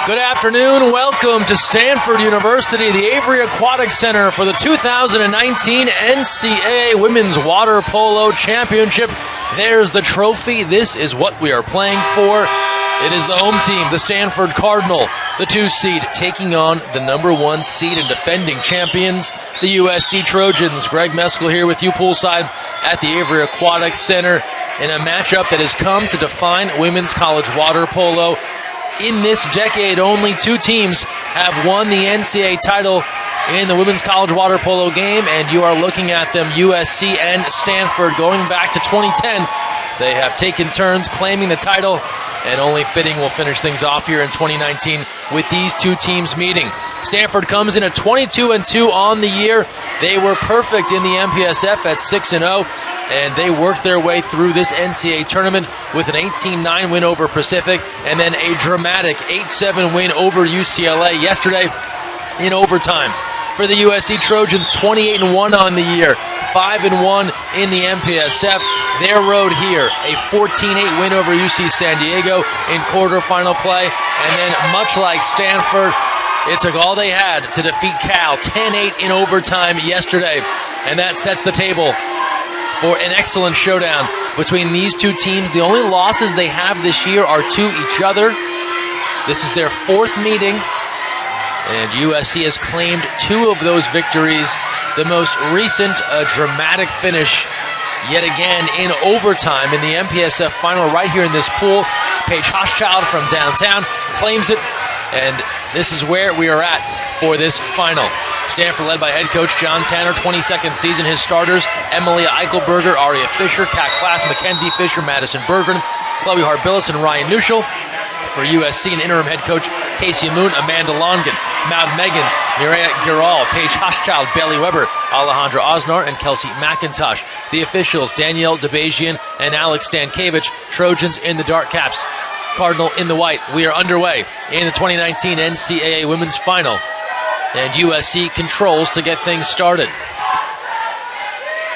Good afternoon. Welcome to Stanford University, the Avery Aquatic Center for the 2019 NCAA Women's Water Polo Championship. There's the trophy. This is what we are playing for. It is the home team, the Stanford Cardinal, the 2 seed, taking on the number 1 seed and defending champions, the USC Trojans. Greg Meskel here with you poolside at the Avery Aquatic Center in a matchup that has come to define women's college water polo. In this decade, only 2 teams have won the NCAA title in the women's college water polo game, and you are looking at them, USC and Stanford, going back to 2010. They have taken turns claiming the title, and only fitting will finish things off here in 2019 with these 2 teams meeting. Stanford comes in at 22-2 on the year. They were perfect in the MPSF at 6-0, and they worked their way through this NCAA tournament with an 18-9 win over Pacific, and then a dramatic 8-7 win over UCLA yesterday in overtime. For the USC Trojans, 28-1 on the year, 5-1 in the MPSF. Their road here, a 14-8 win over UC San Diego in quarterfinal play. And then, much like Stanford, it took all they had to defeat Cal, 10-8 in overtime yesterday. And that sets the table for an excellent showdown between these 2 teams. The only losses they have this year are to each other. This is their 4th meeting, and USC has claimed 2 of those victories. The most recent, a dramatic finish yet again in overtime in the MPSF final right here in this pool. Paige Hochschild from downtown claims it, and this is where we are at for this final. Stanford led by head coach John Tanner, 22nd season. His starters, Emilia Eichelberger, Aria Fisher, Kat Klass, Mackenzie Fisher, Madison Berggren, Chloe Harbillis, and Ryan Nuschel. For USC, and interim head coach Casey Moon, Amanda Longan, Maud Meggins, Mireya Giral, Paige Hochschild, Bailey Weber, Alejandra Osnar, and Kelsey McIntosh. The officials, Danielle DeBajian and Alex Stankiewicz. Trojans in the dark caps, Cardinal in the white. We are underway in the 2019 NCAA Women's Final, and USC controls to get things started.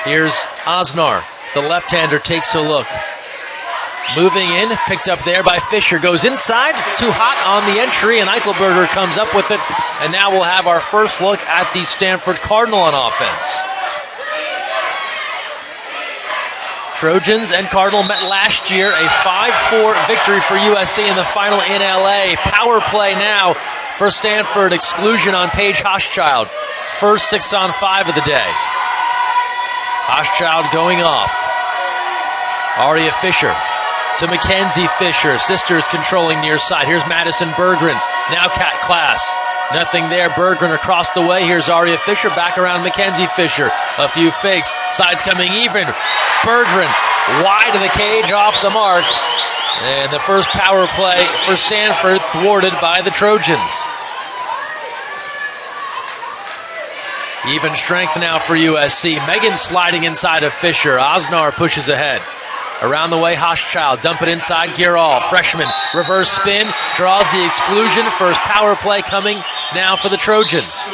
Here's Osnar. The left-hander takes a look. Moving in, picked up there by Fisher, goes inside, too hot on the entry, and Eichelberger comes up with it, and now we'll have our first look at the Stanford Cardinal on offense. Trojans and Cardinal met last year, a 5-4 victory for USC in the final in LA. Power play now for Stanford, exclusion on Paige Hochschild. First 6-on-5 of the day. Hochschild going off. Aria Fisher to Mackenzie Fisher. Sisters controlling near side. Here's Madison Berggren. Now Kat Klass. Nothing there. Berggren across the way. Here's Aria Fisher back around Mackenzie Fisher. A few fakes. Sides coming even. Berggren wide of the cage, off the mark. And the first power play for Stanford thwarted by the Trojans. Even strength now for USC. Megan sliding inside of Fisher. Osnar pushes ahead. Around the way, Hochschild, dump it inside, Giral, freshman, reverse spin, draws the exclusion. First power play coming now for the Trojans.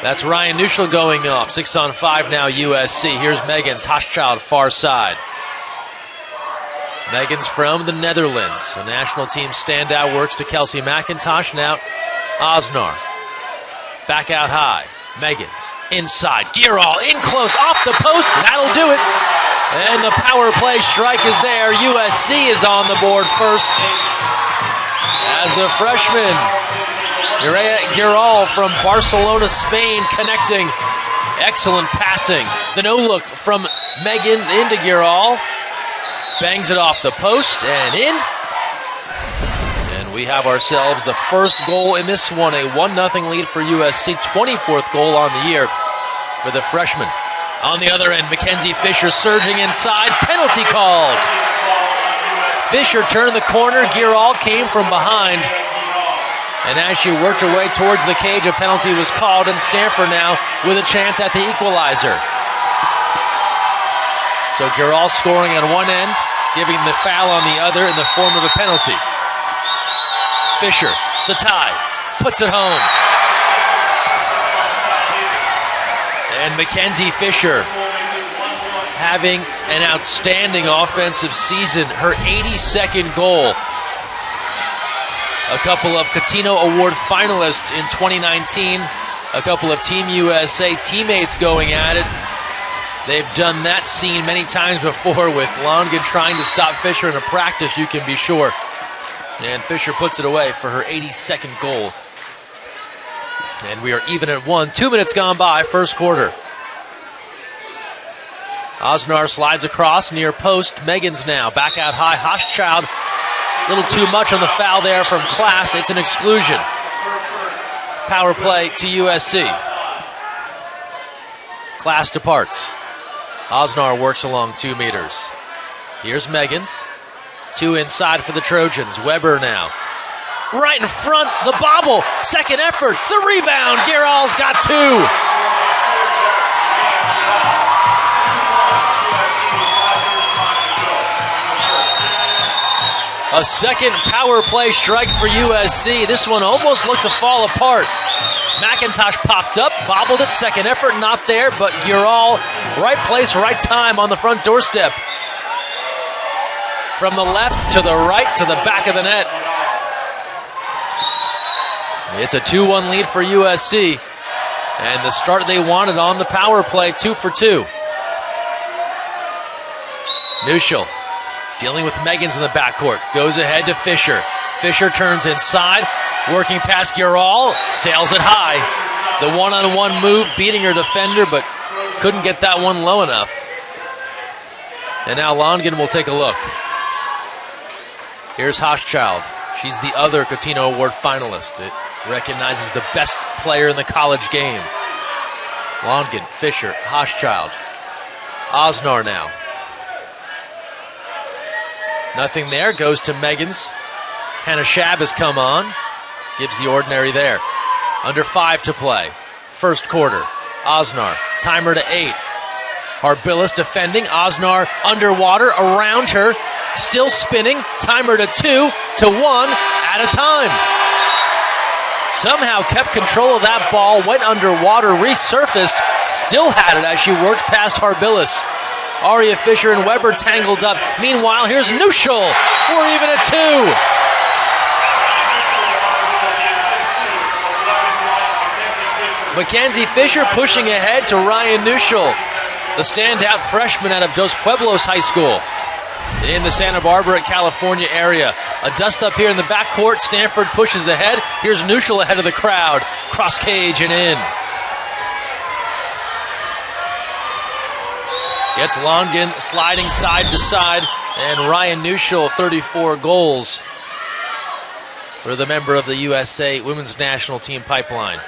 That's Ryan Nuschel going off, 6-on-5 now USC. Here's Meggins, Hochschild, far side. Meggins from the Netherlands. The national team standout works to Kelsey McIntosh. Now Osnar, back out high. Meggins, inside, Giral, in close, off the post, that'll do it. And the power play strike is there. USC is on the board first as the freshman Mireya Giral from Barcelona, Spain, connecting. Excellent passing. The no-look from Meggins into Giral. Bangs it off the post and in. And we have ourselves the first goal in this one. A 1-0 lead for USC. 24th goal on the year for the freshman. On the other end, Mackenzie Fisher surging inside. Penalty called. Fisher turned the corner. Giral came from behind. And as she worked her way towards the cage, a penalty was called, and Stanford now with a chance at the equalizer. So Giral scoring on one end, giving the foul on the other in the form of a penalty. Fisher to tie, puts it home. And Mackenzie Fisher having an outstanding offensive season. Her 82nd goal a couple of Catino Award finalists in 2019, a couple of Team USA teammates going at it. They've done that scene many times before with Longin trying to stop Fisher in a practice, you can be sure. And Fisher puts it away for her 82nd goal. And we are even at 1. 2 minutes gone by, first quarter. Osnar slides across near post. Meggins now back out high. Hochschild, a little too much on the foul there from Class. It's an exclusion. Power play to USC. Class departs. Osnar works along 2 meters. Here's Meggins. 2 inside for the Trojans. Weber now. Right in front, the bobble. Second effort, the rebound. Giral's got 2. A second power play strike for USC. This one almost looked to fall apart. McIntosh popped up, bobbled it, second effort, not there, but Giral, right place, right time on the front doorstep. From the left to the right to the back of the net. It's a 2-1 lead for USC, and the start they wanted on the power play, 2 for 2. Nuschel dealing with Meggins in the backcourt, goes ahead to Fisher. Fisher turns inside, working past Giral, sails it high. The one-on-one move, beating her defender, but couldn't get that one low enough. And now Longin will take a look. Here's Hochschild. She's the other Catino Award finalist. It recognizes the best player in the college game. Longin, Fisher, Hochschild. Osnar now. Nothing there, goes to Meggins. Hannah Shab has come on. Gives the ordinary there. Under 5 to play. First quarter. Osnar, timer to 8. Harbilas defending. Osnar underwater, around her. Still spinning. Timer to 2 to 1 at a time. Somehow kept control of that ball. Went underwater, resurfaced. Still had it as she worked past Harbilas. Aria Fisher and Weber tangled up. Meanwhile, here's Nuschel. We're even at 2. Mackenzie Fisher pushing ahead to Ryan Nuschel, the standout freshman out of Dos Pueblos High School in the Santa Barbara, California area. A dust up here in the backcourt. Stanford pushes ahead. Here's Nuschel ahead of the crowd. Cross cage and in. Gets Longin sliding side to side, and Ryan Nuschel, 34 goals for the member of the USA Women's National Team pipeline.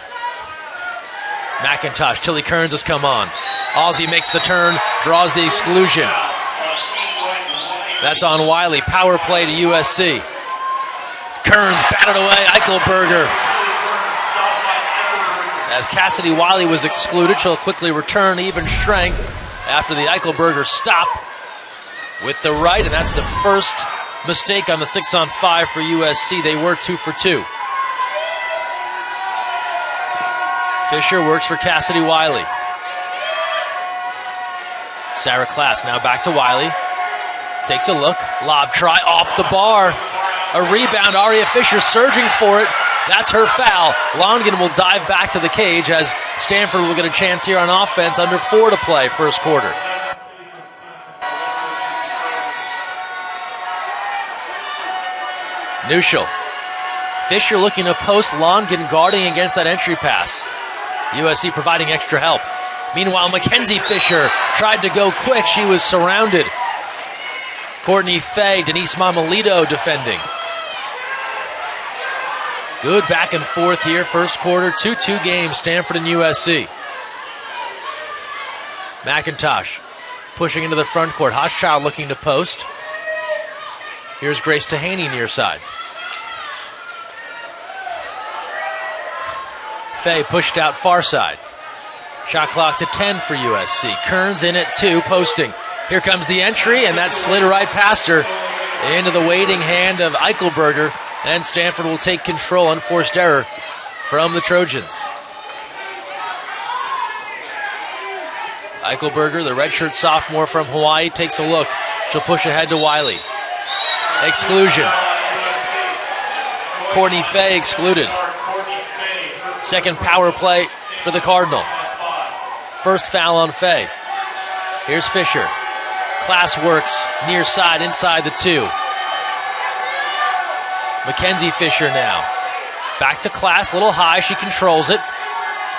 McIntosh, Tilly Kearns has come on. Aussie makes the turn, draws the exclusion. That's on Wiley. Power play to USC. Kearns batted away. Eichelberger. As Cassidy Wiley was excluded, she'll quickly return even strength after the Eichelberger stop with the right, and that's the first mistake on the 6-on-5 for USC. They were 2 for 2. Fisher works for Cassidy Wiley. Sarah Class now back to Wiley. Takes a look. Lob try off the bar. A rebound. Aria Fisher surging for it. That's her foul. Longin will dive back to the cage as Stanford will get a chance here on offense. Under 4 to play, first quarter. Nuschel. Fisher looking to post. Longin guarding against that entry pass. USC providing extra help. Meanwhile, Mackenzie Fisher tried to go quick. She was surrounded. Courtney Fay, Denise Mamalito defending. Good back and forth here, first quarter, 2-2 game, Stanford and USC. McIntosh pushing into the front court. Hochschild looking to post. Here's Grace Tahaney near side. Fay pushed out far side. Shot clock to 10 for USC. Kearns in at 2, posting. Here comes the entry, and that slid right past her into the waiting hand of Eichelberger, and Stanford will take control, unforced error from the Trojans. Eichelberger, the redshirt sophomore from Hawaii, takes a look. She'll push ahead to Wiley. Exclusion. Courtney Fay excluded. Second power play for the Cardinal. First foul on Fay. Here's Fisher. Class works near side, inside the 2. Mackenzie Fisher now. Back to Class, a little high, she controls it.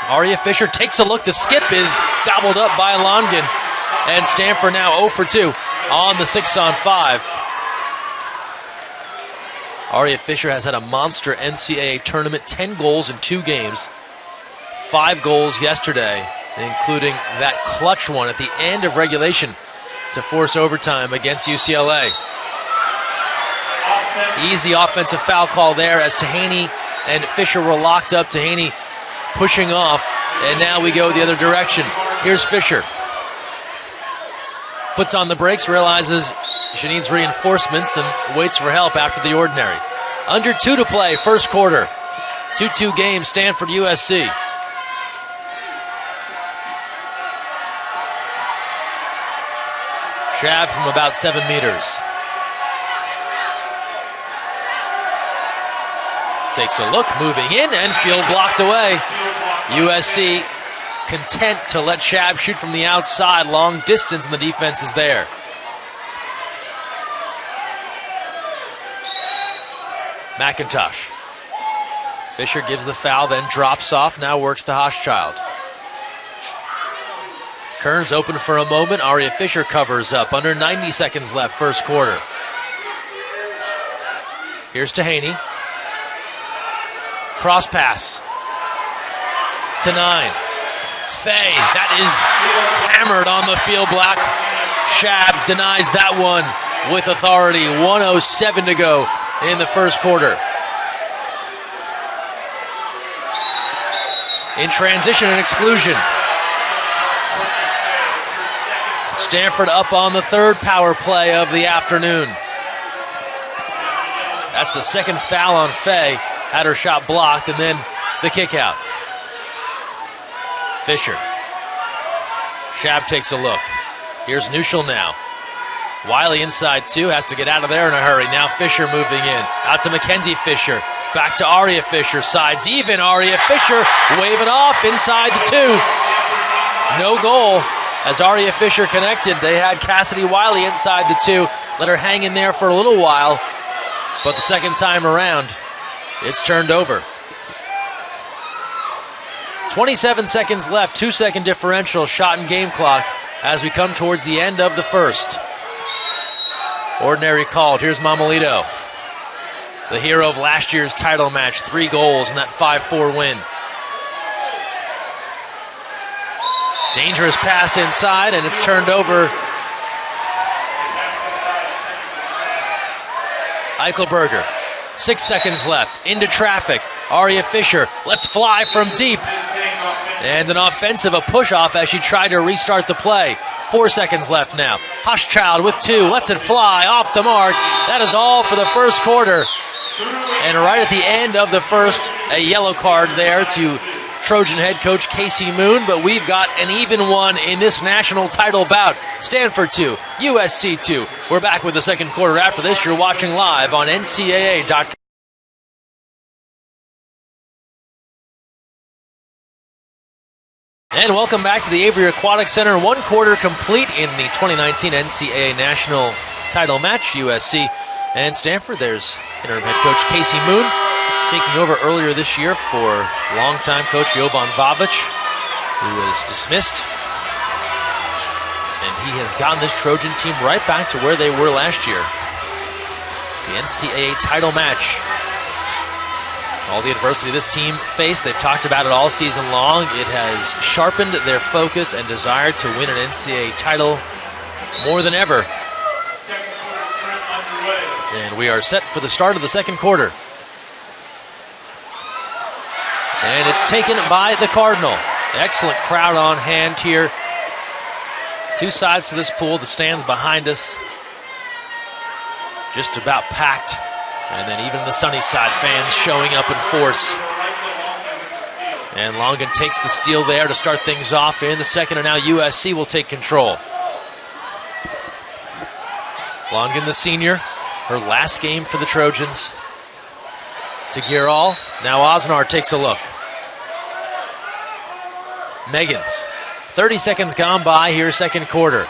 Aria Fisher takes a look, the skip is gobbled up by Longin. And Stanford now 0 for 2 on the 6-on-5. Aria Fisher has had a monster NCAA tournament, 10 goals in 2 games. 5 goals yesterday, including that clutch one at the end of regulation to force overtime against UCLA. Easy offensive foul call there as Tahaney and Fisher were locked up. Tahaney pushing off, and now we go the other direction. Here's Fisher. Puts on the brakes, realizes she needs reinforcements, and waits for help after the ordinary. Under 2 to play, first quarter. 2-2 game, Stanford USC. Shab from about 7 meters. Takes a look, moving in, and field blocked away. USC content to let Shab shoot from the outside, long distance, and the defense is there. McIntosh. Fisher gives the foul, then drops off, now works to Hochschild. Kearns open for a moment, Aria Fisher covers up. Under 90 seconds left, first quarter. Here's Tahaney. Cross pass to 9. Fay, that is hammered on the field block. Shab denies that one with authority. 1:07 to go in the first quarter. In transition and exclusion. Stanford up on the third power play of the afternoon. That's the second foul on Fay. Had her shot blocked, and then the kick out. Fisher. Shab takes a look. Here's Neuschel now. Wiley inside 2, has to get out of there in a hurry. Now Fisher moving in. Out to Mackenzie Fisher. Back to Aria Fisher. Sides even. Aria Fisher wave it off inside the 2. No goal as Aria Fisher connected. They had Cassidy Wiley inside the 2. Let her hang in there for a little while. But the second time around, it's turned over. 27 seconds left, 2-second differential, shot and game clock as we come towards the end of the first. Ordinary called. Here's Mamalito, the hero of last year's title match, 3 goals in that 5-4 win. Dangerous pass inside, and it's turned over. Eichelberger. 6 seconds left. Into traffic. Aria Fisher lets fly from deep. And an offensive, a push-off as she tried to restart the play. 4 seconds left now. Hochschild with 2. Lets it fly off the mark. That is all for the first quarter. And right at the end of the first, a yellow card there to Trojan head coach Casey Moon. But we've got an even one in this national title bout. Stanford 2, USC 2. We're back with the second quarter after this. You're watching live on NCAA.com. And welcome back to the Avery Aquatic Center. 1 quarter complete in the 2019 NCAA National Title match, USC and Stanford. There's interim head coach Casey Moon taking over earlier this year for longtime coach Jovan Vavic, who was dismissed. And he has gotten this Trojan team right back to where they were last year. The NCAA title match. All the adversity this team faced, they've talked about it all season long. It has sharpened their focus and desire to win an NCAA title more than ever. And we are set for the start of the second quarter. And it's taken by the Cardinal. Excellent crowd on hand here. 2 sides to this pool, the stands behind us just about packed. And then even the sunny side fans showing up in force. And Longin takes the steal there to start things off in the second, and now USC will take control. Longin, the senior, her last game for the Trojans. To Girol. Now Osnar takes a look. Meggans. 30 seconds gone by here, second quarter.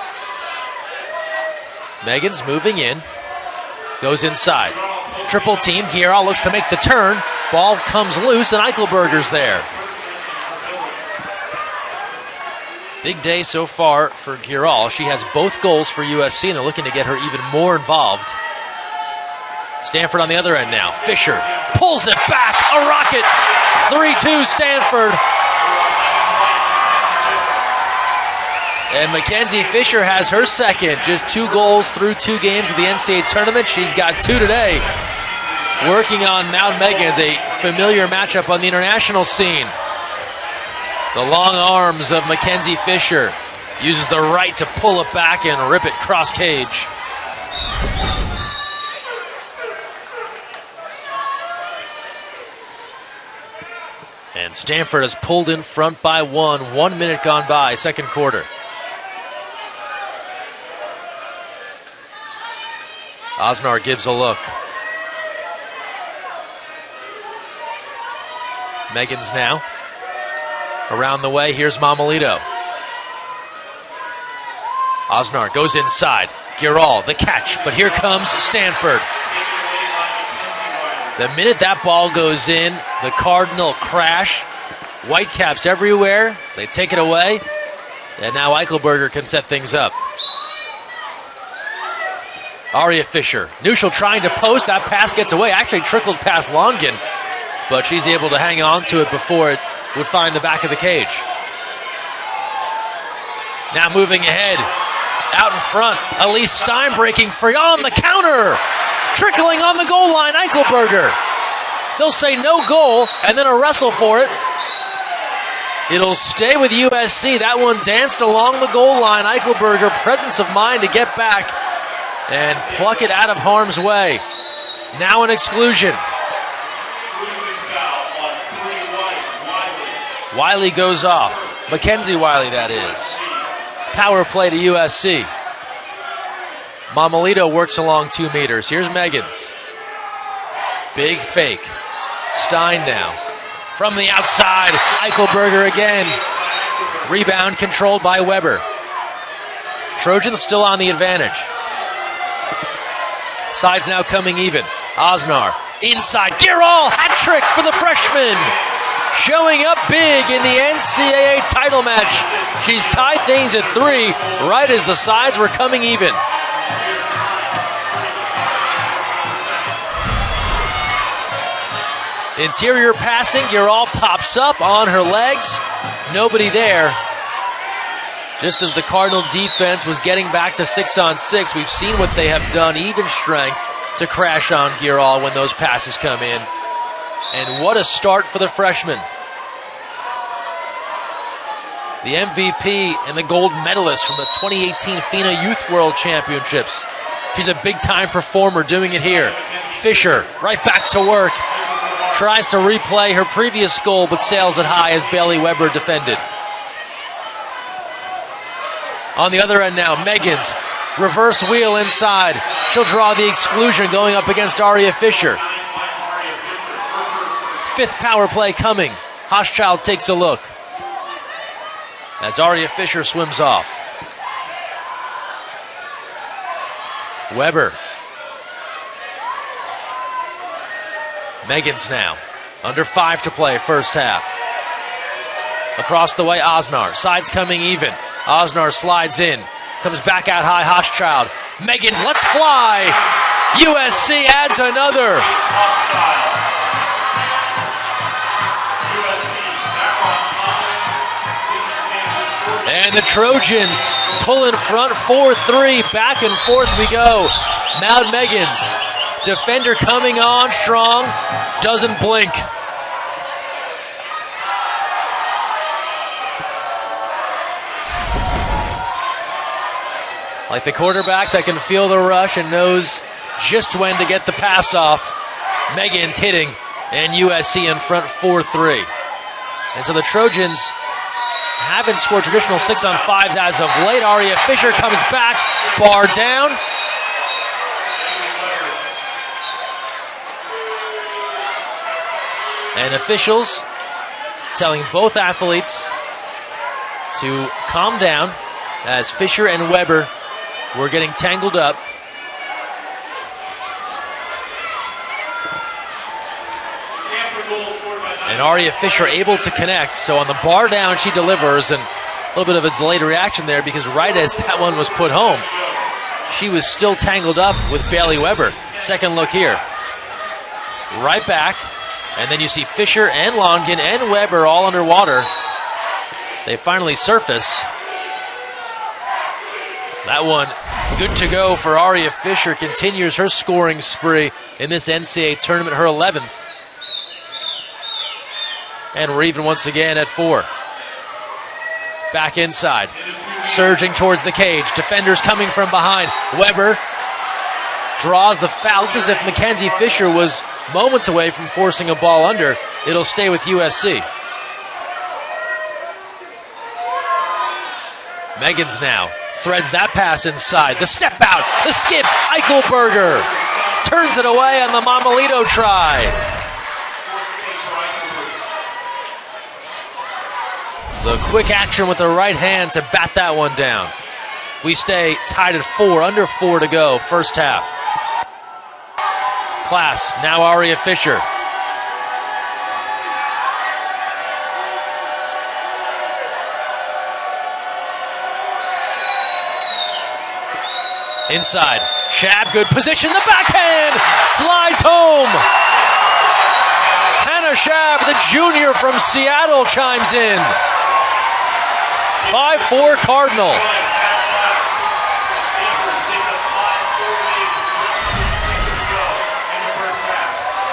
Meggans moving in. Goes inside. Triple team. Girol looks to make the turn. Ball comes loose, and Eichelberger's there. Big day so far for Girol. She has both goals for USC, and they're looking to get her even more involved. Stanford on the other end now. Fisher pulls it back. A rocket. 3-2 Stanford. And Mackenzie Fisher has her second. Just 2 goals through 2 games of the NCAA tournament. She's got 2 today. Working on Mount Meggans, a familiar matchup on the international scene. The long arms of Mackenzie Fisher. Uses the right to pull it back and rip it cross cage. And Stanford has pulled in front by 1. 1 minute gone by, second quarter. Osnar gives a look. Meggans now. Around the way, here's Mamalito. Osnar goes inside. Girol, the catch, but here comes Stanford. The minute that ball goes in, the Cardinal crash. Whitecaps everywhere. They take it away. And now Eichelberger can set things up. Aria Fisher. Neutral trying to post. That pass gets away. Actually trickled past Longin. But she's able to hang on to it before it would find the back of the cage. Now moving ahead. Out in front. Elise Stein breaking free on the counter. Trickling on the goal line, Eichelberger. They'll say no goal, and then a wrestle for it. It'll stay with USC. That one danced along the goal line. Eichelberger, presence of mind to get back and pluck it out of harm's way. Now an exclusion. Wiley goes off. Mackenzie Wiley, that is. Power play to USC. Mamalito works along 2 meters. Here's Meggans. Big fake. Stein now. From the outside, Eichelberger again. Rebound controlled by Weber. Trojans still on the advantage. Sides now coming even. Osnar inside. Girol, hat trick for the freshman. Showing up big in the NCAA title match. She's tied things at 3 right as the sides were coming even. Interior passing, Girol pops up on her legs. Nobody there. Just as the Cardinal defense was getting back to 6-on-6, we've seen what they have done, even strength, to crash on Girol when those passes come in. And what a start for the freshman. The MVP and the gold medalist from the 2018 FINA Youth World Championships. She's a big-time performer doing it here. Fisher right back to work. Tries to replay her previous goal, but sails it high as Bailey Weber defended. On the other end now, Meggans. Reverse wheel inside. She'll draw the exclusion going up against Aria Fisher. 5th power play coming. Hochschild takes a look as Aria Fisher swims off. Weber. Meggans now. Under 5 to play, first half. Across the way, Osnar. Sides coming even. Osnar slides in. Comes back out high, Hochschild. Meggans, let's fly! USC adds another. And the Trojans pull in front, 4-3. Back and forth we go. Mount Meggans. Defender coming on strong, doesn't blink. Like the quarterback that can feel the rush and knows just when to get the pass off. Meggans hitting, and USC in front 4-3. And so the Trojans haven't scored traditional 6-on-5s as of late. Aria Fisher comes back, bar down. And officials telling both athletes to calm down as Fisher and Weber were getting tangled up. And Aria Fisher able to connect. So on the bar down, she delivers, and a little bit of a delayed reaction there because right as that one was put home, she was still tangled up with Bailey Weber. Second look here. Right back. And then you see Fisher and Longin and Weber all underwater. They finally surface. That one good to go for Aria Fisher. Continues her scoring spree in this NCAA tournament, her 11th. And we're even once again at 4. Back inside. Surging towards the cage. Defenders coming from behind. Weber draws the foul. Looked as if Mackenzie Fisher was moments away from forcing a ball under. It'll stay with USC. Meggins now threads that pass inside. The step out. The skip. Eichelberger turns it away on the Mamalito try. The quick action with the right hand to bat that one down. We stay tied at 4, under 4 to go, first half. Class, now Aria Fisher. Inside, Shab, good position, the backhand, slides home. Hannah Shab, the junior from Seattle, chimes in. 5-4 Cardinal.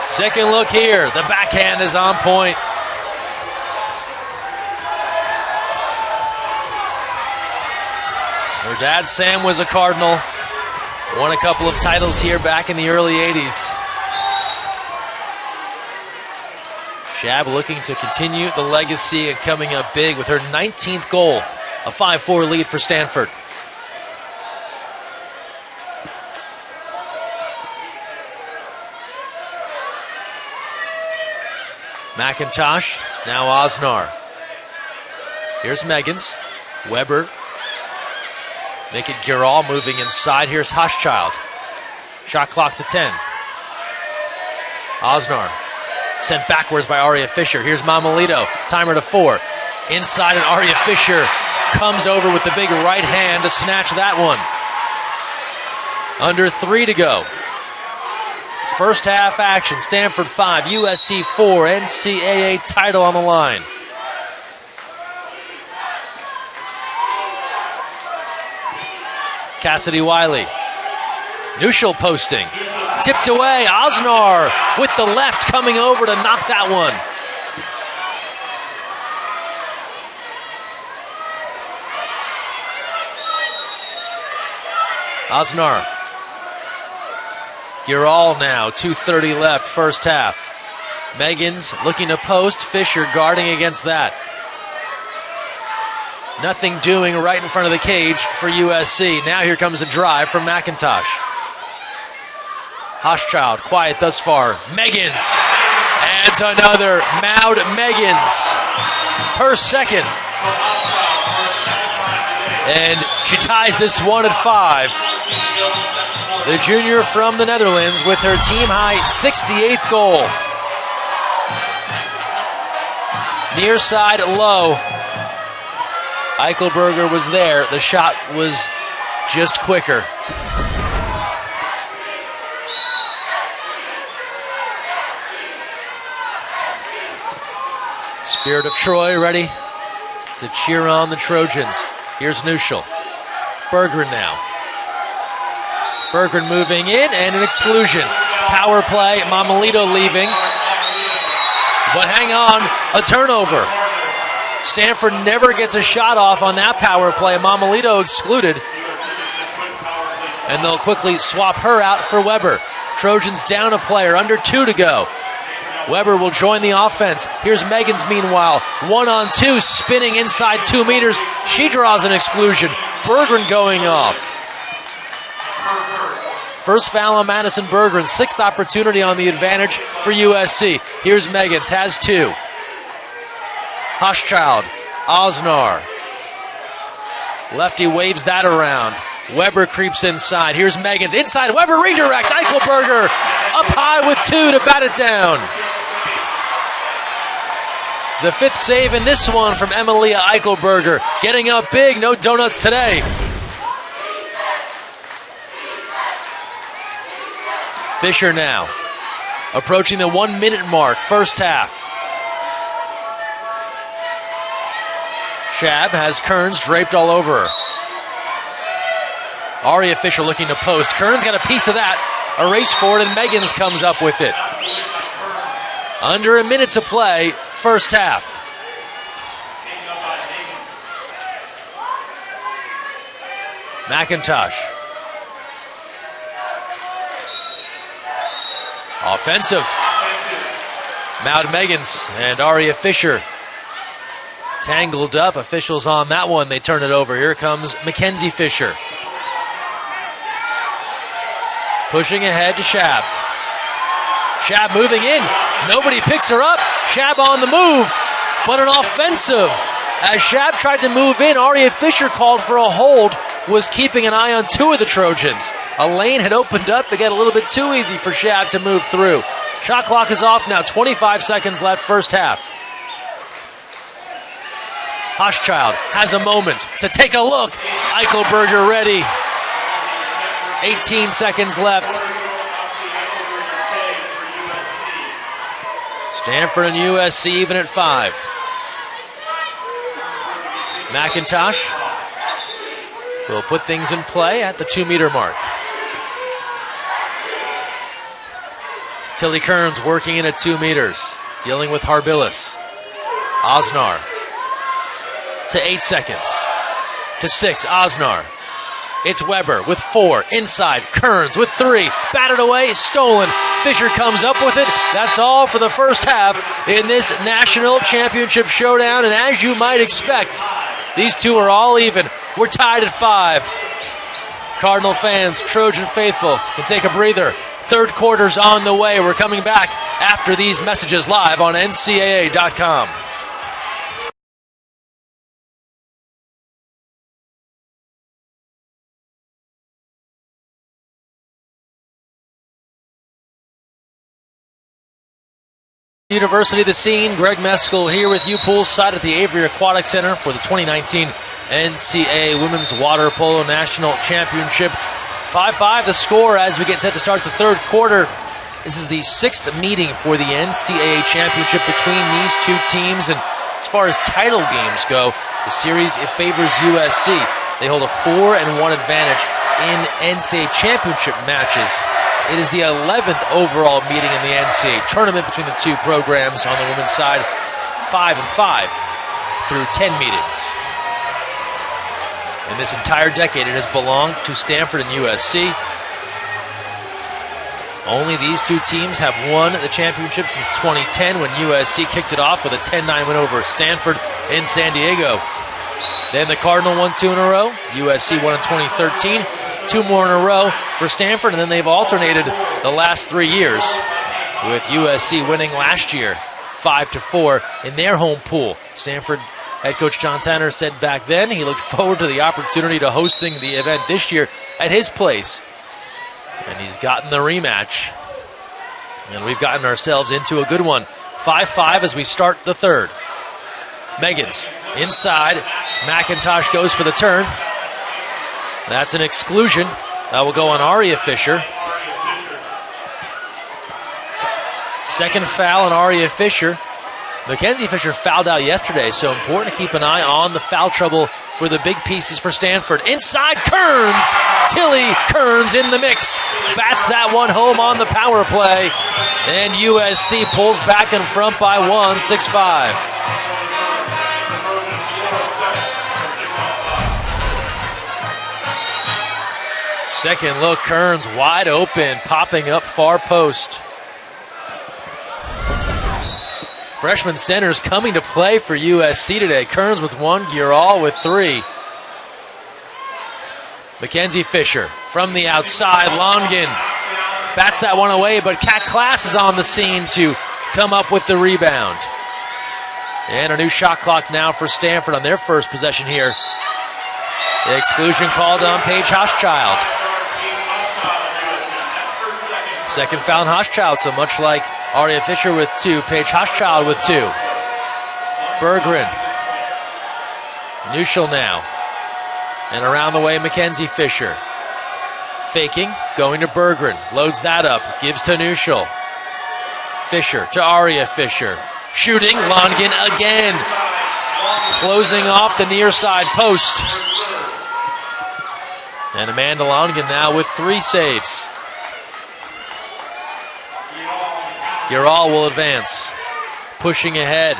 Second look here. The backhand is on point. Her dad, Sam, was a Cardinal. Won a couple of titles here back in the early 80s. Shab looking to continue the legacy and coming up big with her 19th goal. A 5-4 lead for Stanford. McIntosh, now Osnar. Here's Meggins. Weber. Mickey Giral moving inside. Here's Hochschild. Shot clock to 10. Osnar. Sent backwards by Aria Fisher. Here's Mamalito. Timer to 4. Inside, and Aria Fisher comes over with the big right hand to snatch that one. Under 3 to go. First half action. Stanford 5, USC 4. NCAA title on the line. Cassidy Wiley. Nuschel posting. Tipped away. Osnar with the left coming over to knock that one. Osnar. Giral now. 2:30 left, first half. Meggins looking to post. Fisher guarding against that. Nothing doing right in front of the cage for USC. Now here comes a drive from McIntosh. Hochschild, quiet thus far. Meggins adds another. Maud Meggins, her second. And she ties this one at 5. The junior from the Netherlands with her team-high 68th goal. Near side low. Eichelberger was there. The shot was just quicker. Spirit of Troy ready to cheer on the Trojans. Here's Nuschel. Berggren now. Berggren moving in, and an exclusion. Power play, Mamalito leaving. But hang on, a turnover. Stanford never gets a shot off on that power play. Mamalito excluded. And they'll quickly swap her out for Weber. Trojans down a player, under 2 to go. Weber will join the offense. Here's Meggins meanwhile. 1-on-2, spinning inside 2 meters. She draws an exclusion. Berggren going off. First foul on Madison Bergeron, 6th opportunity on the advantage for USC. Here's Meggins, has 2. Hochschild, Osnar. Lefty waves that around. Weber creeps inside. Here's Meggins, inside Weber, redirect. Eichelberger up high with 2 to bat it down. The 5th save in this one from Emilia Eichelberger. Getting up big, no donuts today. Fisher now approaching the 1-minute mark, first half. Shab has Kearns draped all over her. Aria Fisher looking to post. Kearns got a piece of that. A race forward, and Meggins comes up with it. Under a minute to play, first half. McIntosh. Offensive. Maud Meggins and Aria Fisher tangled up. Officials on that one. They turn it over. Here comes Mackenzie Fisher. Pushing ahead to Shab. Shab moving in. Nobody picks her up. Shab on the move. But an offensive. As Shab tried to move in, Aria Fisher called for a hold. Was keeping an eye on 2 of the Trojans. A lane had opened up. It got a little bit too easy for Shab to move through. Shot clock is off now. 25 seconds left, first half. Hochschild has a moment to take a look. Eichelberger ready. 18 seconds left. Stanford and USC even at 5. McIntosh will put things in play at the 2-meter mark. Tilly Kearns working in at 2 meters, dealing with Harbilis. Osnar to 8 seconds. To 6, Osnar. It's Weber with 4, inside, Kearns with 3, batted away, stolen. Fisher comes up with it. That's all for the first half in this national championship showdown, and as you might expect, these two are all even. We're tied at 5. Cardinal fans, Trojan faithful, can take a breather. Third quarter's on the way. We're coming back after these messages live on NCAA.com. University, the scene. Greg Meskel here with you poolside at the Avery Aquatic Center for the 2019 NCAA Women's Water Polo National Championship. 5-5 the score as we get set to start the third quarter. This is the 6th meeting for the NCAA Championship between these two teams. And as far as title games go, the series, it favors USC. They hold a 4-1 advantage in NCAA Championship matches. It is the 11th overall meeting in the NCAA tournament between the two programs on the women's side. 5-5 through 10 meetings. In this entire decade, it has belonged to Stanford and USC. Only these two teams have won the championship since 2010 when USC kicked it off with a 10-9 win over Stanford in San Diego. Then the Cardinal won 2 in a row. USC won in 2013. 2 more in a row for Stanford, and then they've alternated the last 3 years, with USC winning last year 5-4 in their home pool. Stanford head coach John Tanner said back then he looked forward to the opportunity to hosting the event this year at his place. And he's gotten the rematch. And we've gotten ourselves into a good one. 5-5 as we start the third. Meggins inside. McIntosh goes for the turn. That's an exclusion. That will go on Aria Fisher. Second foul on Aria Fisher. Mackenzie Fisher fouled out yesterday, so important to keep an eye on the foul trouble for the big pieces for Stanford. Inside, Kearns. Tilly Kearns in the mix. Bats that one home on the power play. And USC pulls back in front by 1, 6-5. Second look, Kearns wide open, popping up far post. Freshman centers coming to play for USC today. Kearns with 1, Giral with 3. Mackenzie Fisher From the outside, Longin bats that one away, but Cat Class is on the scene to come up with the rebound. And a new shot clock now for Stanford on their first possession here. The exclusion called on Paige Hochschild. Second foul on Hochschild, so much like Aria Fisher with 2, Paige Hochschild with 2. Berggren. Nuschel now. And around the way, Mackenzie Fisher. Faking, going to Berggren. Loads that up, gives to Nuschel. Fisher to Aria Fisher. Shooting, Longin again. Closing off the near side post. And Amanda Longin now with 3 saves. Giral will advance. Pushing ahead.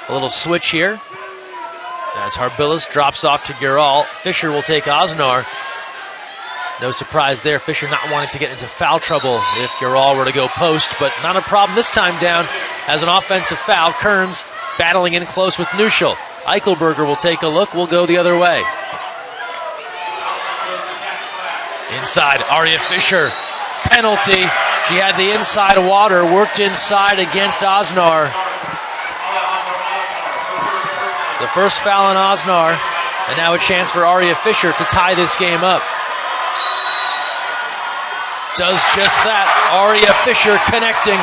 A little switch here. As Harbilas drops off to Giral. Fisher will take Osnar. No surprise there, Fisher not wanting to get into foul trouble if Giral were to go post, but not a problem this time down as an offensive foul. Kearns battling in close with Nuschel. Eichelberger will take a look, will go the other way. Inside, Aria Fisher, penalty. She had the inside water, worked inside against Osnar. The first foul on Osnar, and now a chance for Aria Fisher to tie this game up. Does just that. Aria Fisher connecting.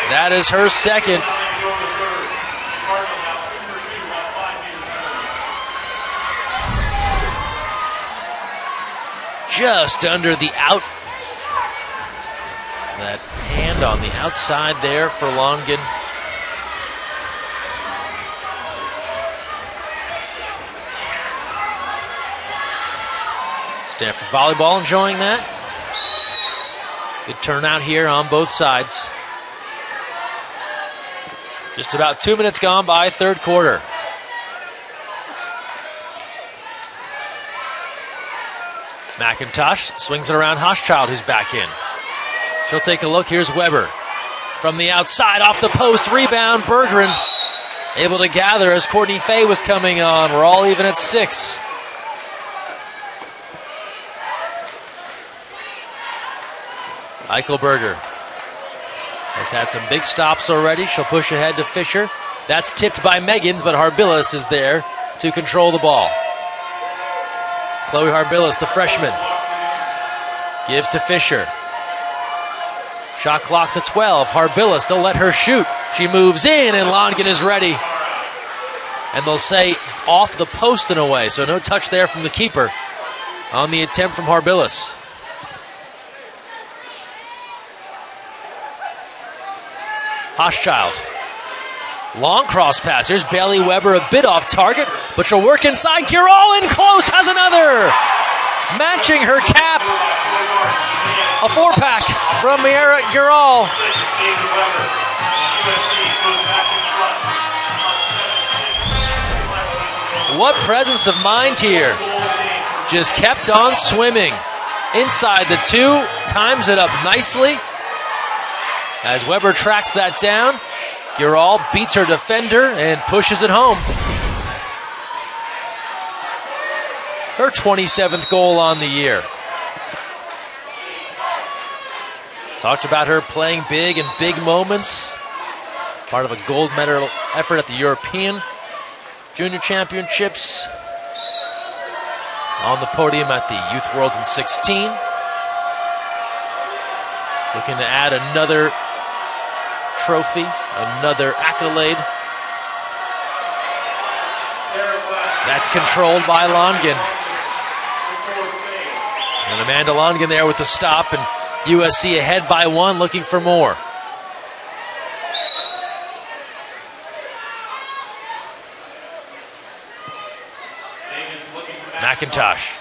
That is her second. Just under the out. That hand on the outside there for Longin. Stanford volleyball enjoying that. Good turnout here on both sides. Just about 2 minutes gone by third quarter. McIntosh swings it around Hochschild, who's back in. She'll take a look. Here's Weber. From the outside, off the post, rebound. Berggren able to gather as Courtney Fay was coming on. We're all even at 6. Eichelberger has had some big stops already. She'll push ahead to Fisher. That's tipped by Meggins, but Harbilas is there to control the ball. Chloe Harbilas, the freshman, gives to Fisher. Shot clock to 12. Harbilas, they'll let her shoot. She moves in, and Longin is ready. And they'll say off the post and away, so no touch there from the keeper on the attempt from Harbilas. Hochschild. Long cross pass. Here's Bailey Weber, a bit off target, but she'll work inside. Giral in close, has another. Matching her cap. A 4-pack from Miera Giral. What presence of mind here. Just kept on swimming. Inside the 2, times it up nicely. As Weber tracks that down, Giral beats her defender and pushes it home. Her 27th goal on the year. Talked about her playing big in big moments. Part of a gold medal effort at the European Junior Championships. On the podium at the Youth Worlds in 16. Looking to add another trophy, another accolade. That's controlled by Longin. And Amanda Longin there with the stop, and USC ahead by 1, looking for more. McIntosh.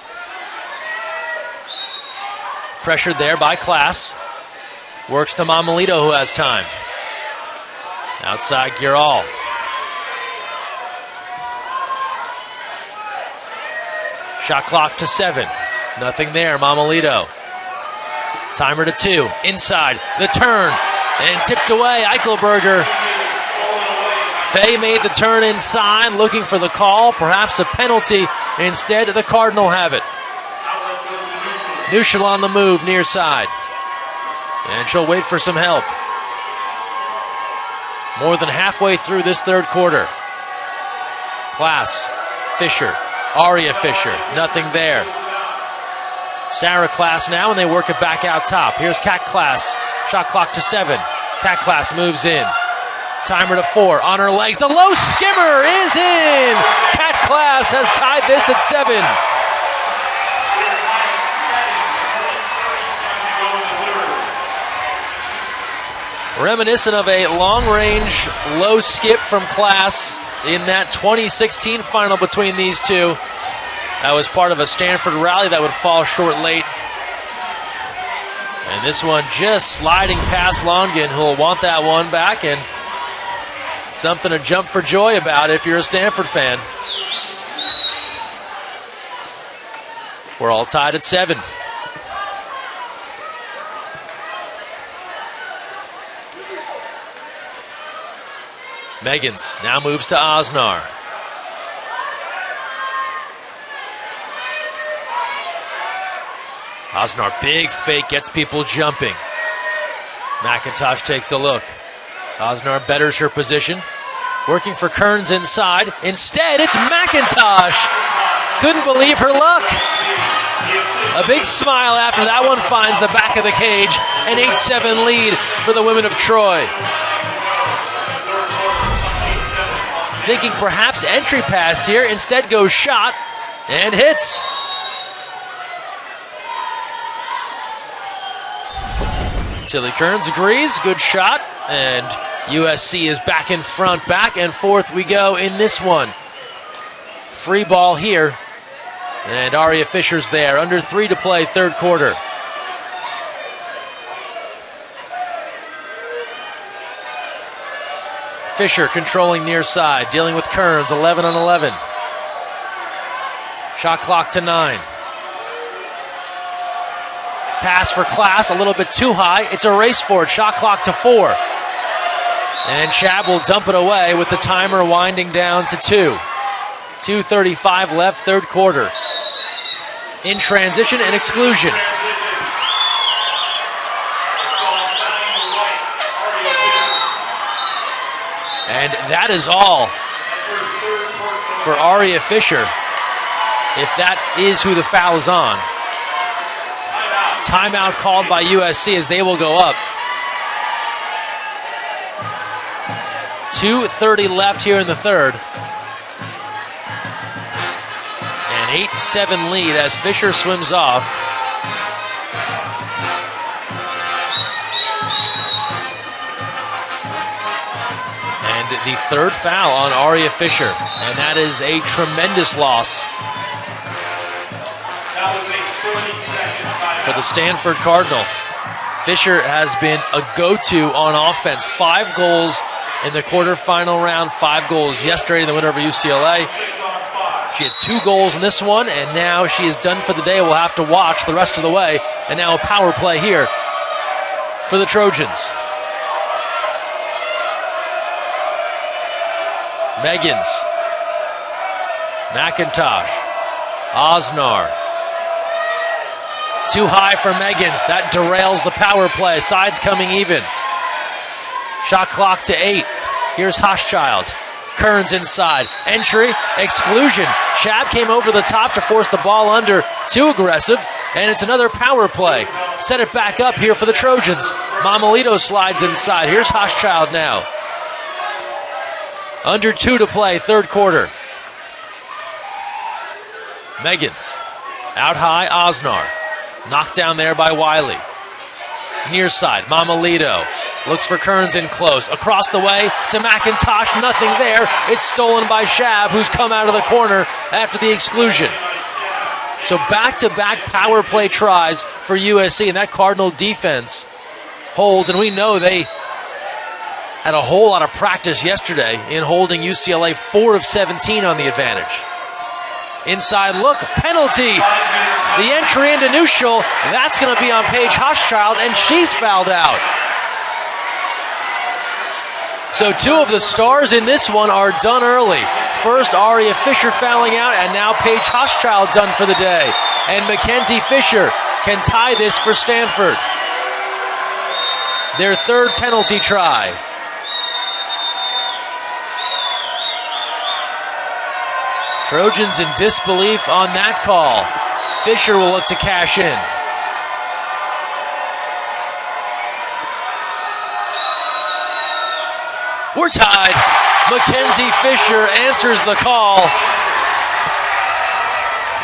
Pressured there by Class. Works to Mamalito, who has time. Outside Giral. Shot clock to 7. Nothing there, Mamalito. Timer to 2. Inside, the turn, and tipped away. Eichelberger Fay made the turn inside, looking for the call, perhaps a penalty. Instead, the Cardinal have it. Nuschel on the move, near side. And she'll wait for some help. More than halfway through this third quarter. Class, Fisher, Aria Fisher, nothing there. Sarah Class now, and they work it back out top. Here's Cat Class, shot clock to 7. Cat Class moves in. Timer to 4, on her legs. The low skimmer is in! Cat Class has tied this at 7. Reminiscent of a long-range low skip from Class in that 2016 final between these two. That was part of a Stanford rally that would fall short late. And this one just sliding past Longin, who will want that one back, and something to jump for joy about if you're a Stanford fan. We're all tied at 7. Meggans now moves to Osnar. Osnar, big fake, gets people jumping. McIntosh takes a look. Osnar betters her position. Working for Kearns inside. Instead, it's McIntosh. Couldn't believe her luck. A big smile after that one finds the back of the cage. An 8-7 lead for the women of Troy. Thinking perhaps entry pass here. Instead goes shot and hits. Tilly Kearns agrees. Good shot. And USC is back in front. Back and forth we go in this one. Free ball here. And Aria Fisher's there. Under 3 to play, third quarter. Fisher controlling near side, dealing with Kearns, 11 on 11. Shot clock to 9. Pass for Class, a little bit too high. It's a race for it. Shot clock to 4. And Shab will dump it away with the timer winding down to 2. 2:35 left, third quarter. In transition and exclusion. And that is all for Aria Fisher, if that is who the foul is on. Timeout called by USC as they will go up. 2:30 left here in the third. An 8-7 lead as Fisher swims off. And the third foul on Aria Fisher. And that is a tremendous loss for the Stanford Cardinal. Fisher has been a go-to on offense. 5 goals in the quarterfinal round, 5 goals yesterday in the win over UCLA. She had 2 goals in this one, and now she is done for the day. We'll have to watch the rest of the way. And now a power play here for the Trojans. Meggans, McIntosh, Osnar. Too high for Meggans. That derails the power play. Sides coming even. Shot clock to 8. Here's Hochschild. Kearns inside. Entry, exclusion. Shab came over the top to force the ball under. Too aggressive, and it's another power play. Set it back up here for the Trojans. Mamalito slides inside. Here's Hochschild now. Under 2 to play, third quarter. Meggans. Out high, Osnar. Knocked down there by Wiley. Near side, Mamalito. Looks for Kearns in close. Across the way to McIntosh. Nothing there. It's stolen by Shab, who's come out of the corner after the exclusion. So back-to-back power play tries for USC, and that Cardinal defense holds. And we know they had a whole lot of practice yesterday in holding UCLA 4 of 17 on the advantage. Inside look, penalty. The entry into Nuschel, that's going to be on Paige Hochschild, and she's fouled out. So two of the stars in this one are done early. First, Aria Fisher fouling out, and now Paige Hochschild done for the day. And Mackenzie Fisher can tie this for Stanford. Their third penalty try. Trojans in disbelief on that call. Fisher will look to cash in. We're tied. Mackenzie Fisher answers the call.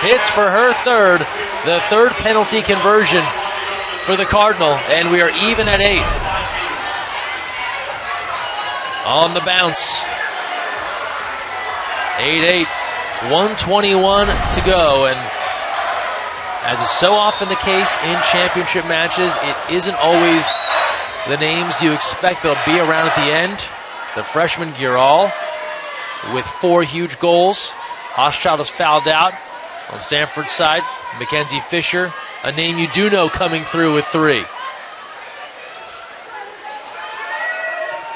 Hits for her third, the third penalty conversion for the Cardinal, and we are even at 8. On the bounce. 8-8, 1:21 to go, and as is so often the case in championship matches, it isn't always the names you expect that'll be around at the end. The freshman Giral with 4 huge goals. Hochschild is fouled out on Stanford's side. Mackenzie Fisher, a name you do know, coming through with 3.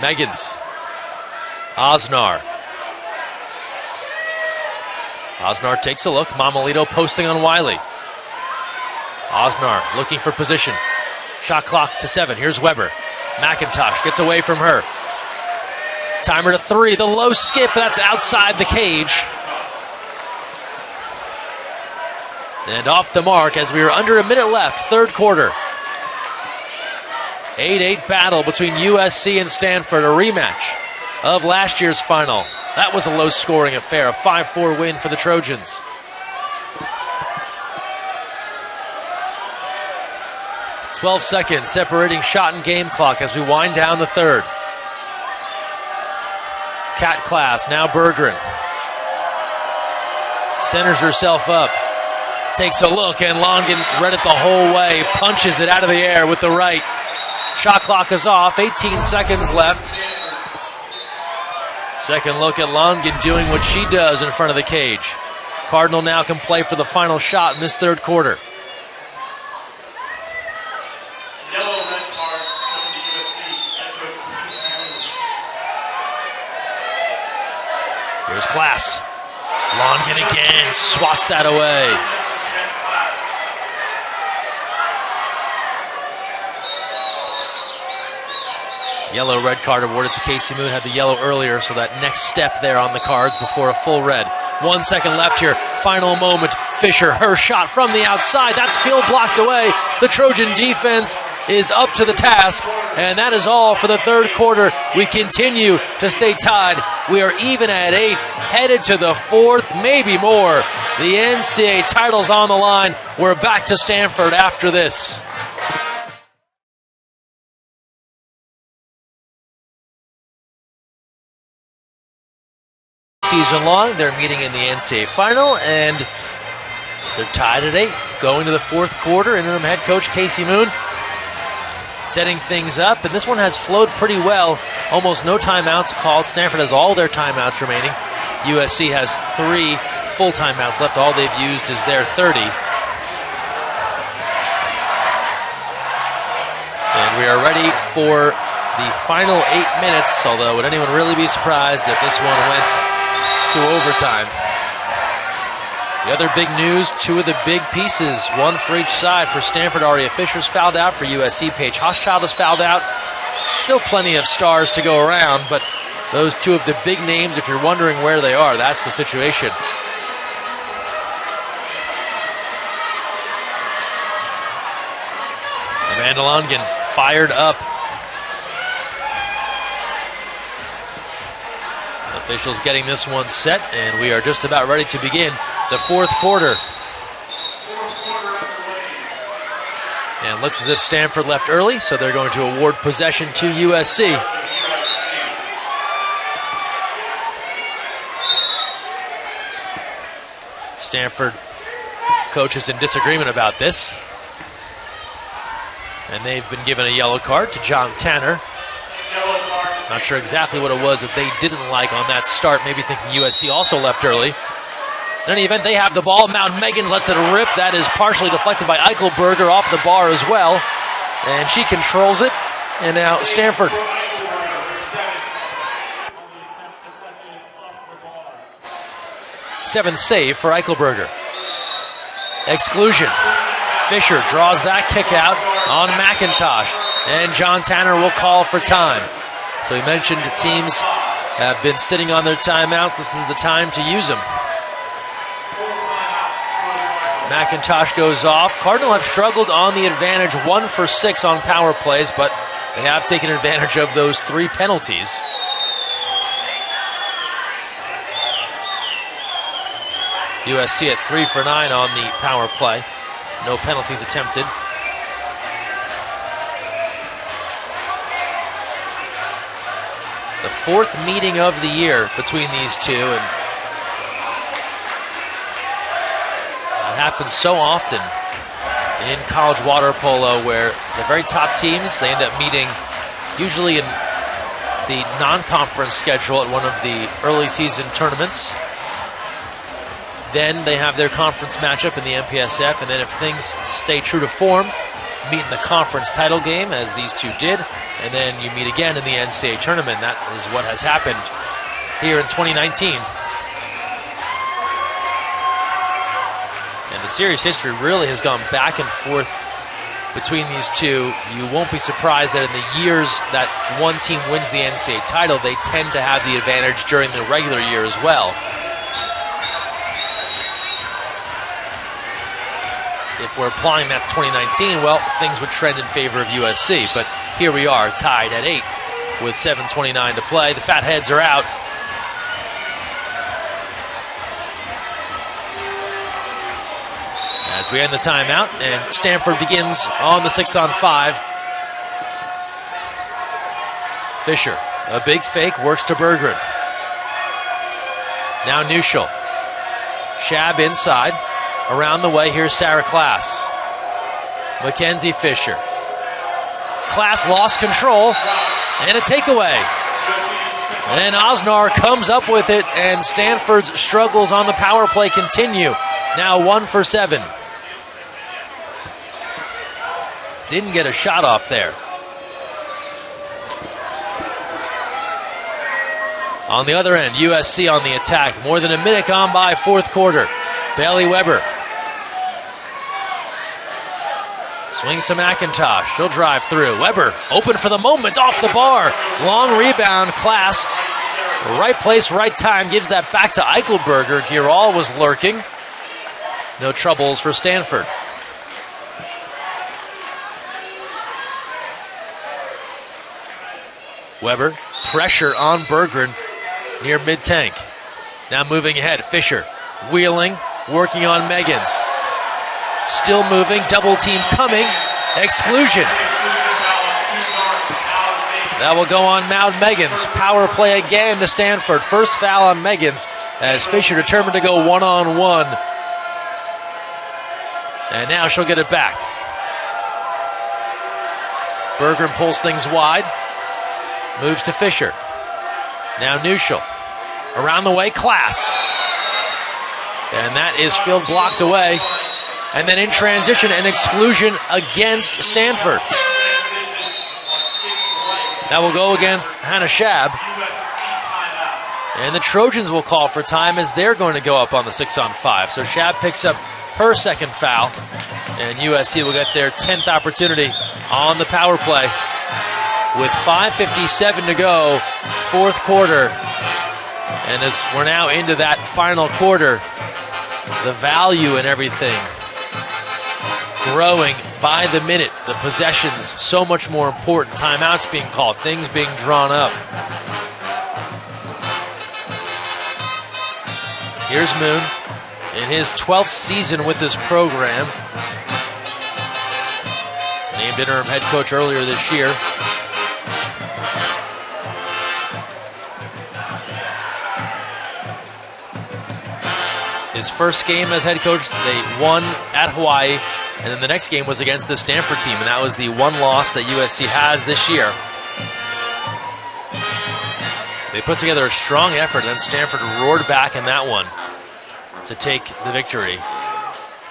Meggans. Osnar. Osnar takes a look. Mamalito posting on Wiley. Osnar looking for position. Shot clock to 7. Here's Weber. McIntosh gets away from her. Timer to 3. The low skip, that's outside the cage. And off the mark as we are under a minute left, third quarter. 8-8 battle between USC and Stanford, a rematch of last year's final. That was a low-scoring affair, a 5-4 win for the Trojans. "12 seconds separating shot and game clock as we wind down the third. Cat Class, now Berggren. Centers herself up. Takes a look, and Longen read it the whole way. Punches it out of the air with the right. Shot clock is off. 18 seconds left. Second look at Longen doing what she does in front of the cage. Cardinal now can play for the final shot in this third quarter. Here's Class. Longen again swats that away. Yellow red card awarded to Casey Moon. Had the yellow earlier, so that next step there on the cards before a full red. 1 second left here. Final moment. Fisher, her shot from the outside. That's field blocked away. The Trojan defense is up to the task, and that is all for the third quarter. We continue to stay tied. We are even at 8, headed to the fourth, maybe more. The NCAA title's on the line. We're back to Stanford after this. Season long, they're meeting in the NCAA final, and they're tied at 8. Going to the fourth quarter, interim head coach Casey Moon setting things up, and this one has flowed pretty well. Almost no timeouts called. Stanford has all their timeouts remaining. USC has 3 full timeouts left. All they've used is their 30. And we are ready for the final 8 minutes, although would anyone really be surprised if this one went to overtime? The other big news, 2 of the big pieces, 1 for each side. For Stanford, Aria Fisher's fouled out. For USC, Paige Hochschild is fouled out. Still plenty of stars to go around, but those 2 of the big names, if you're wondering where they are, that's the situation. Amanda Longen fired up. Officials getting this one set, and we are just about ready to begin the fourth quarter. And it looks as if Stanford left early, so they're going to award possession to USC. Stanford coaches in disagreement about this. And they've been given a yellow card to John Tanner. Not sure exactly what it was that they didn't like on that start. Maybe thinking USC also left early. In any event, they have the ball. Mount Meggans lets it rip. That is partially deflected by Eichelberger off the bar as well. And she controls it. And now Stanford 7th save for Eichelberger. Exclusion. Fisher draws that kick out on McIntosh, and John Tanner will call for time. So he mentioned teams have been sitting on their timeouts. This is the time to use them. McIntosh goes off. Cardinal have struggled on the advantage, 1 for 6 on power plays, but they have taken advantage of those 3 penalties. USC at 3 for 9 on the power play. No penalties attempted. The 4th meeting of the year between these two, and it happens so often in college water polo where the very top teams, they end up meeting usually in the non-conference schedule at one of the early season tournaments. Then they have their conference matchup in the MPSF, and then if things stay true to form, meet in the conference title game, as these two did, and then you meet again in the NCAA tournament. That is what has happened here in 2019. And the series history really has gone back and forth between these two. You won't be surprised that in the years that one team wins the NCAA title, they tend to have the advantage during the regular year as well. If we're applying that to 2019, well, things would trend in favor of USC. But here we are, tied at 8 with 7:29 to play. The Fatheads are out. As we end the timeout, and Stanford begins on the 6-on-5. Fisher, a big fake, works to Berggren. Now Neuschel. Shab inside. Around the way, here's Sarah Klass. Mackenzie Fisher. Klass lost control, and a takeaway. And Osnar comes up with it, and Stanford's struggles on the power play continue. Now 1 for 7. Didn't get a shot off there. On the other end, USC on the attack. More than a minute gone by, 4th quarter. Bailey Weber. Swings to McIntosh. She'll drive through. Weber open for the moment, off the bar. Long rebound. Klass. Right place, right time. Gives that back to Eichelberger. Giral was lurking. No troubles for Stanford. Weber. Pressure on Berggren near mid-tank. Now moving ahead. Fisher. Wheeling. Working on Meggins. Still moving, double team coming, exclusion. That will go on Maud Meggins. Power play again to Stanford. First foul on Meggins as Fisher determined to go one-on-one. And now she'll get it back. Berggren pulls things wide, moves to Fisher. Now Neuschel. Around the way, Klass. And that is field blocked away. And then in transition, an exclusion against Stanford. That will go against Hannah Shab. And the Trojans will call for time as they're going to go up on the 6-on-5. So Shab picks up her 2nd foul. And USC will get their 10th opportunity on the power play. With 5:57 to go, 4th quarter. And as we're now into that final quarter, the value and everything growing by the minute. The possessions so much more important. Timeouts being called, things being drawn up. Here's Moon in his 12th season with this program. Named interim head coach earlier this year. His first game as head coach, they won at Hawaii, and then the next game was against the Stanford team, and that was the one loss that USC has this year. They put together a strong effort, and then Stanford roared back in that one to take the victory.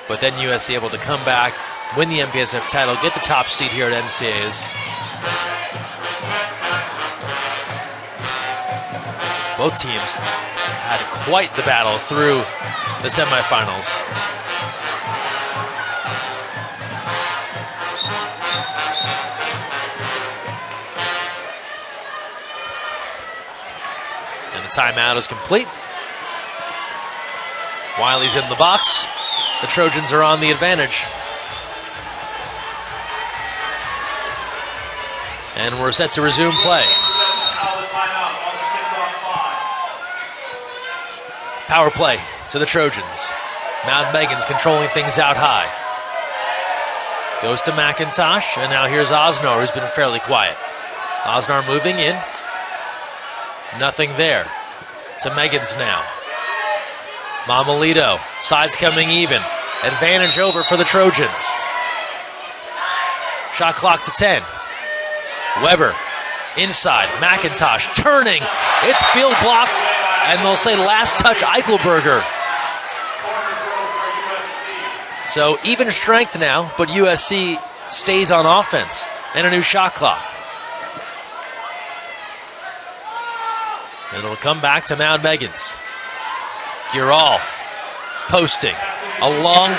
But then USC able to come back, win the MPSF title, get the top seed here at NCAAs. Both teams had quite the battle through the semifinals. And the timeout is complete. Wiley's in the box. The Trojans are on the advantage. And we're set to resume play. Power play to the Trojans. Mount Megan's controlling things out high. Goes to McIntosh, and now here's Osnar, who's been fairly quiet. Osnar moving in. Nothing there. To Megan's now. Mamalito, sides coming even. Advantage over for the Trojans. Shot clock to 10. Weber, inside, McIntosh, turning. It's field blocked, and they'll say last touch Eichelberger. So even strength now, but USC stays on offense. And a new shot clock. And it'll come back to Mount Megan's. Giral posting. A long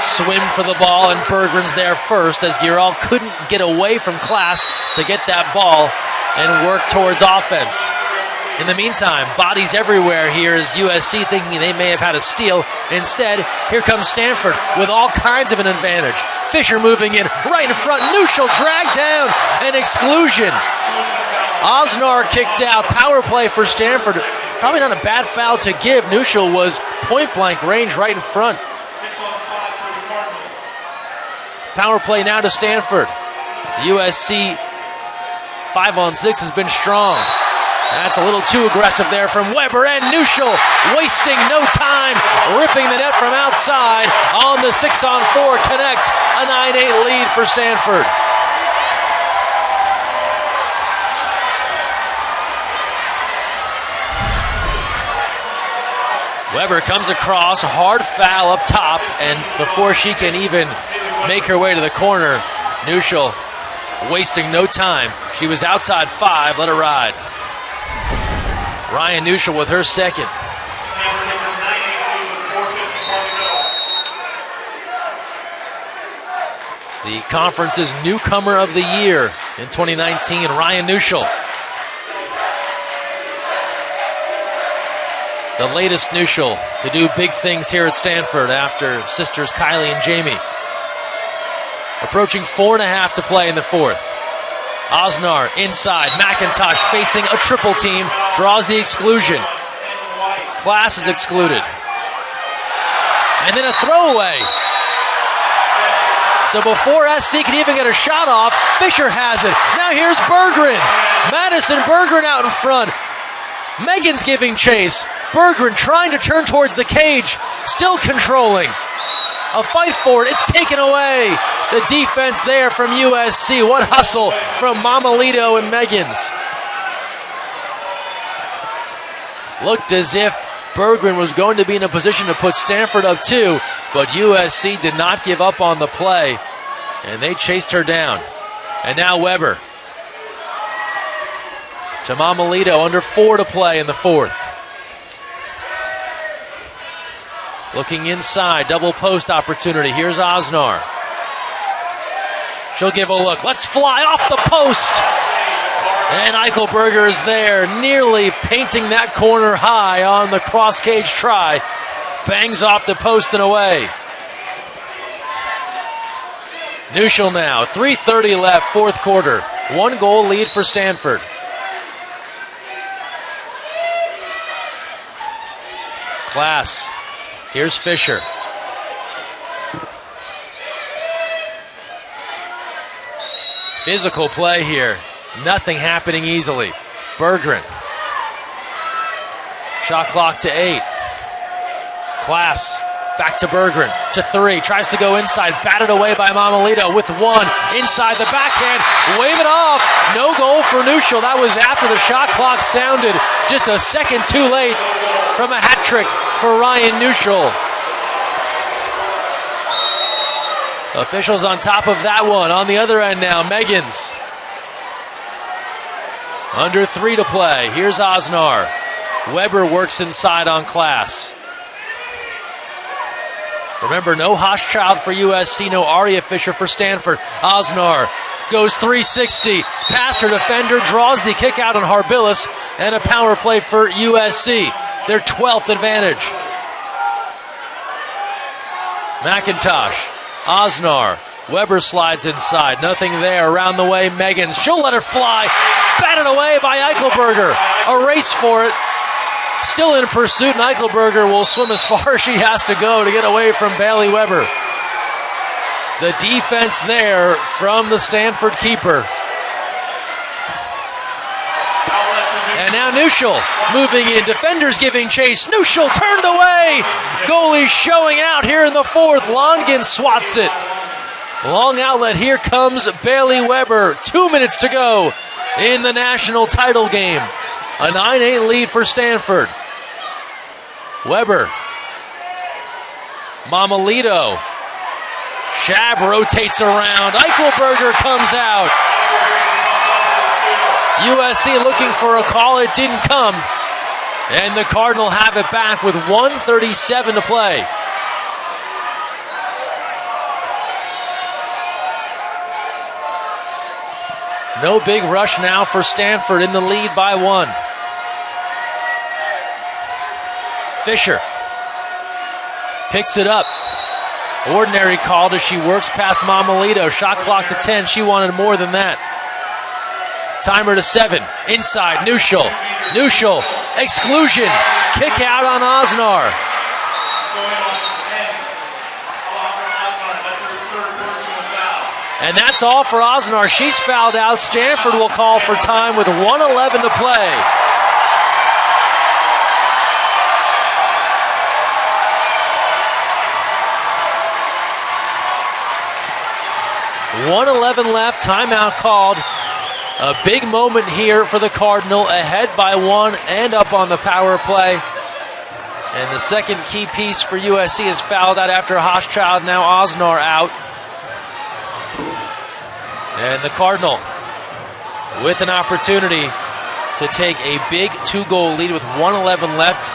swim for the ball, and Berggren's there first as Giral couldn't get away from Class to get that ball and work towards offense. In the meantime, bodies everywhere here as USC thinking they may have had a steal. Instead, here comes Stanford with all kinds of an advantage. Fisher moving in right in front. Nuschel dragged down, an exclusion. Osnar kicked out. Power play for Stanford. Probably not a bad foul to give. Nuschel was point-blank range right in front. Power play now to Stanford. The USC 5-on-6 has been strong. That's a little too aggressive there from Weber, and Nuschel wasting no time, ripping the net from outside on the 6-on-4 connect. A 9-8 lead for Stanford. Weber comes across, a hard foul up top, and before she can even make her way to the corner, Nuschel wasting no time. She was outside 5, let her ride. Ryan Nuschel with her second. The conference's newcomer of the year in 2019, Ryan Nuschel. The latest Nuschel to do big things here at Stanford after sisters Kylie and Jamie. Approaching 4.5 to play in the fourth. Osnar inside. McIntosh facing a triple team. Draws the exclusion. Class is excluded. And then a throwaway. So before SC can even get a shot off, Fisher has it. Now here's Berggren. Madison Berggren out in front. Megan's giving chase. Berggren trying to turn towards the cage. Still controlling. A fight for it. It's taken away. The defense there from USC. What hustle from Mamalito and Megan's. Looked as if Berggren was going to be in a position to put Stanford up 2, but USC did not give up on the play, and they chased her down. And now Weber to Mamalito, under 4 to play in the fourth. Looking inside, double post opportunity. Here's Osnar. She'll give a look. Let's fly off the post. And Eichelberger is there, nearly painting that corner high on the cross cage try. Bangs off the post and away. Nuschel now, 3:30 left, fourth quarter. 1 goal lead for Stanford. Class. Here's Fisher. Physical play here. Nothing happening easily. Berggren. Shot clock to 8. Class. Back to Berggren. To 3. Tries to go inside. Batted away by Mamalito with 1. Inside the backhand. Wave it off. No goal for Nuschel. That was after the shot clock sounded. Just a second too late from a hat trick for Ryan Nuschel. Officials on top of that one. On the other end now, Megan's. Under 3 to play. Here's Osnar. Weber works inside on Class. Remember, no Hochschild for USC, no Aria Fisher for Stanford. Osnar goes 360, past her defender, draws the kick out on Harbilis, and a power play for USC. Their 12th advantage. McIntosh, Osnar, Weber slides inside, nothing there. Around the way, Megan, she'll let her fly, batted away by Eichelberger. A race for it. Still in pursuit, and Eichelberger will swim as far as she has to go to get away from Bailey Weber. The defense there from the Stanford keeper. And now Nuschel moving in. Defenders giving chase. Nuschel turned away. Goalie showing out here in the fourth. Longin swats it. Long outlet. Here comes Bailey Weber. 2 minutes to go in the national title game. A 9-8 lead for Stanford. Weber. Mamalito. Shab rotates around. Eichelberger comes out. USC looking for a call. It didn't come. And the Cardinal have it back with 1:37 to play. No big rush now for Stanford in the lead by 1. Fisher picks it up. Ordinary called as she works past Mamalito. Shot clock to 10. She wanted more than that. Timer to 7. Inside, Nuschel. Nuschel, exclusion. Kick out on Osnar. And that's all for Osnar. She's fouled out. Stanford will call for time with 1:11 to play. .111 left, timeout called. A big moment here for the Cardinal, ahead by 1 and up on the power play. And the second key piece for USC is fouled out after Hochschild, now Osnar out. And the Cardinal with an opportunity to take a big 2-goal lead with 1:11 left.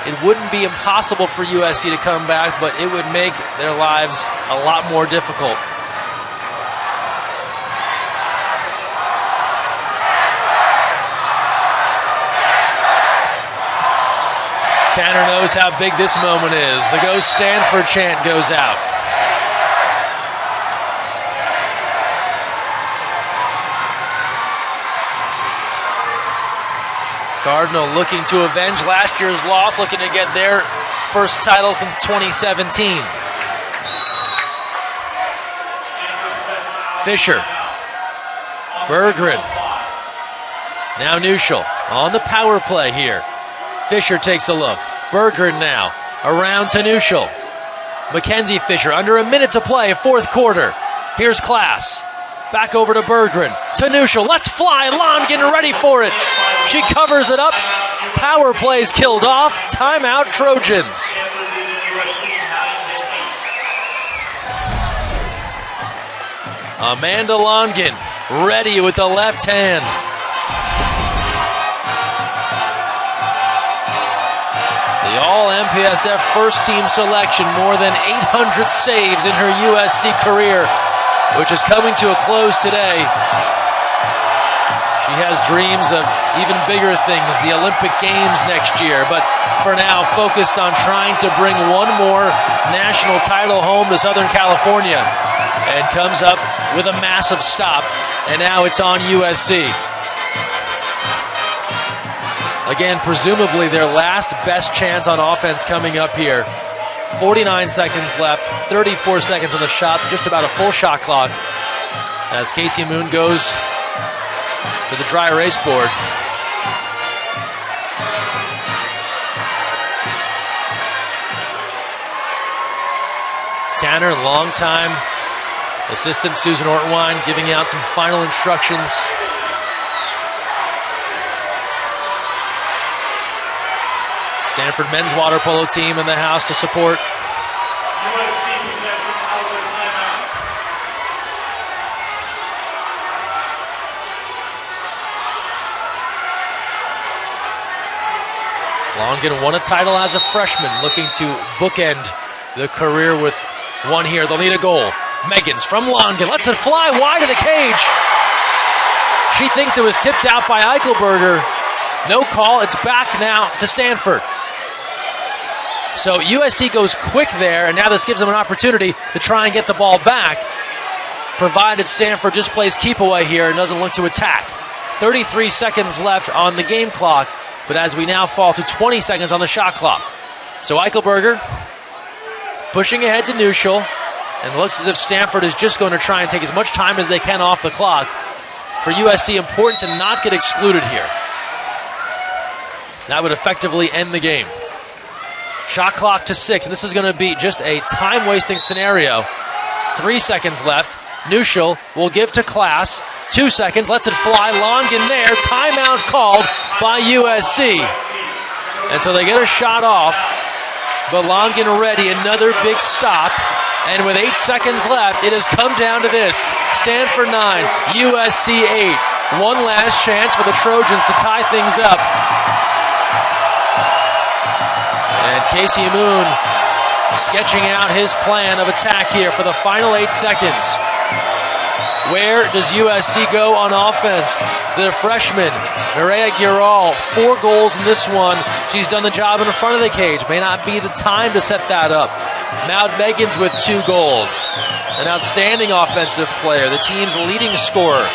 It wouldn't be impossible for USC to come back, but it would make their lives a lot more difficult. Tanner knows how big this moment is. The Go Stanford chant goes out. Cardinal looking to avenge last year's loss, looking to get their first title since 2017. Fisher. Berggren. Now Nuschel on the power play here. Fisher takes a look. Berggren now around to Nuschel. Mackenzie Fisher under a minute to play, fourth quarter. Here's Class. Back over to Berggren. To Nuschel. Let's fly. Longin ready for it. She covers it up. Power plays killed off. Timeout Trojans. Amanda Longin ready with the left hand. The All-MPSF first-team selection, more than 800 saves in her USC career, which is coming to a close today. She has dreams of even bigger things, the Olympic Games next year, but for now, focused on trying to bring one more national title home to Southern California, and comes up with a massive stop, and now it's on USC. Again, presumably their last best chance on offense coming up here. 49 seconds left, 34 seconds on the shots, just about a full shot clock as Casey Moon goes to the dry erase board. Tanner, longtime assistant Susan Ortwine, giving out some final instructions. Stanford men's water polo team in the house to support. Longin won a title as a freshman, looking to bookend the career with one here. They'll need a goal. Meggins from Longin lets it fly wide of the cage. She thinks it was tipped out by Eichelberger. No call. It's back now to Stanford. So USC goes quick there, and now this gives them an opportunity to try and get the ball back, provided Stanford just plays keep away here and doesn't look to attack. 33 seconds left on the game clock, but as we now fall to 20 seconds on the shot clock. So Eichelberger pushing ahead to Neuschel, and it looks as if Stanford is just going to try and take as much time as they can off the clock. For USC, important to not get excluded here. That would effectively end the game. Shot clock to 6, and this is going to be just a time-wasting scenario. 3 seconds left. Neuschel will give to Class. 2 seconds, lets it fly. Longin there. Timeout called by USC. And so they get a shot off, but Longin ready. Another big stop. And with 8 seconds left, it has come down to this. Stanford 9, USC 8. One last chance for the Trojans to tie things up. And Casey Moon sketching out his plan of attack here for the final 8 seconds. Where does USC go on offense? The freshman, Nerea Giral, 4 goals in this one. She's done the job in front of the cage. May not be the time to set that up. Maud Meggins with 2 goals. An outstanding offensive player, the team's leading scorer.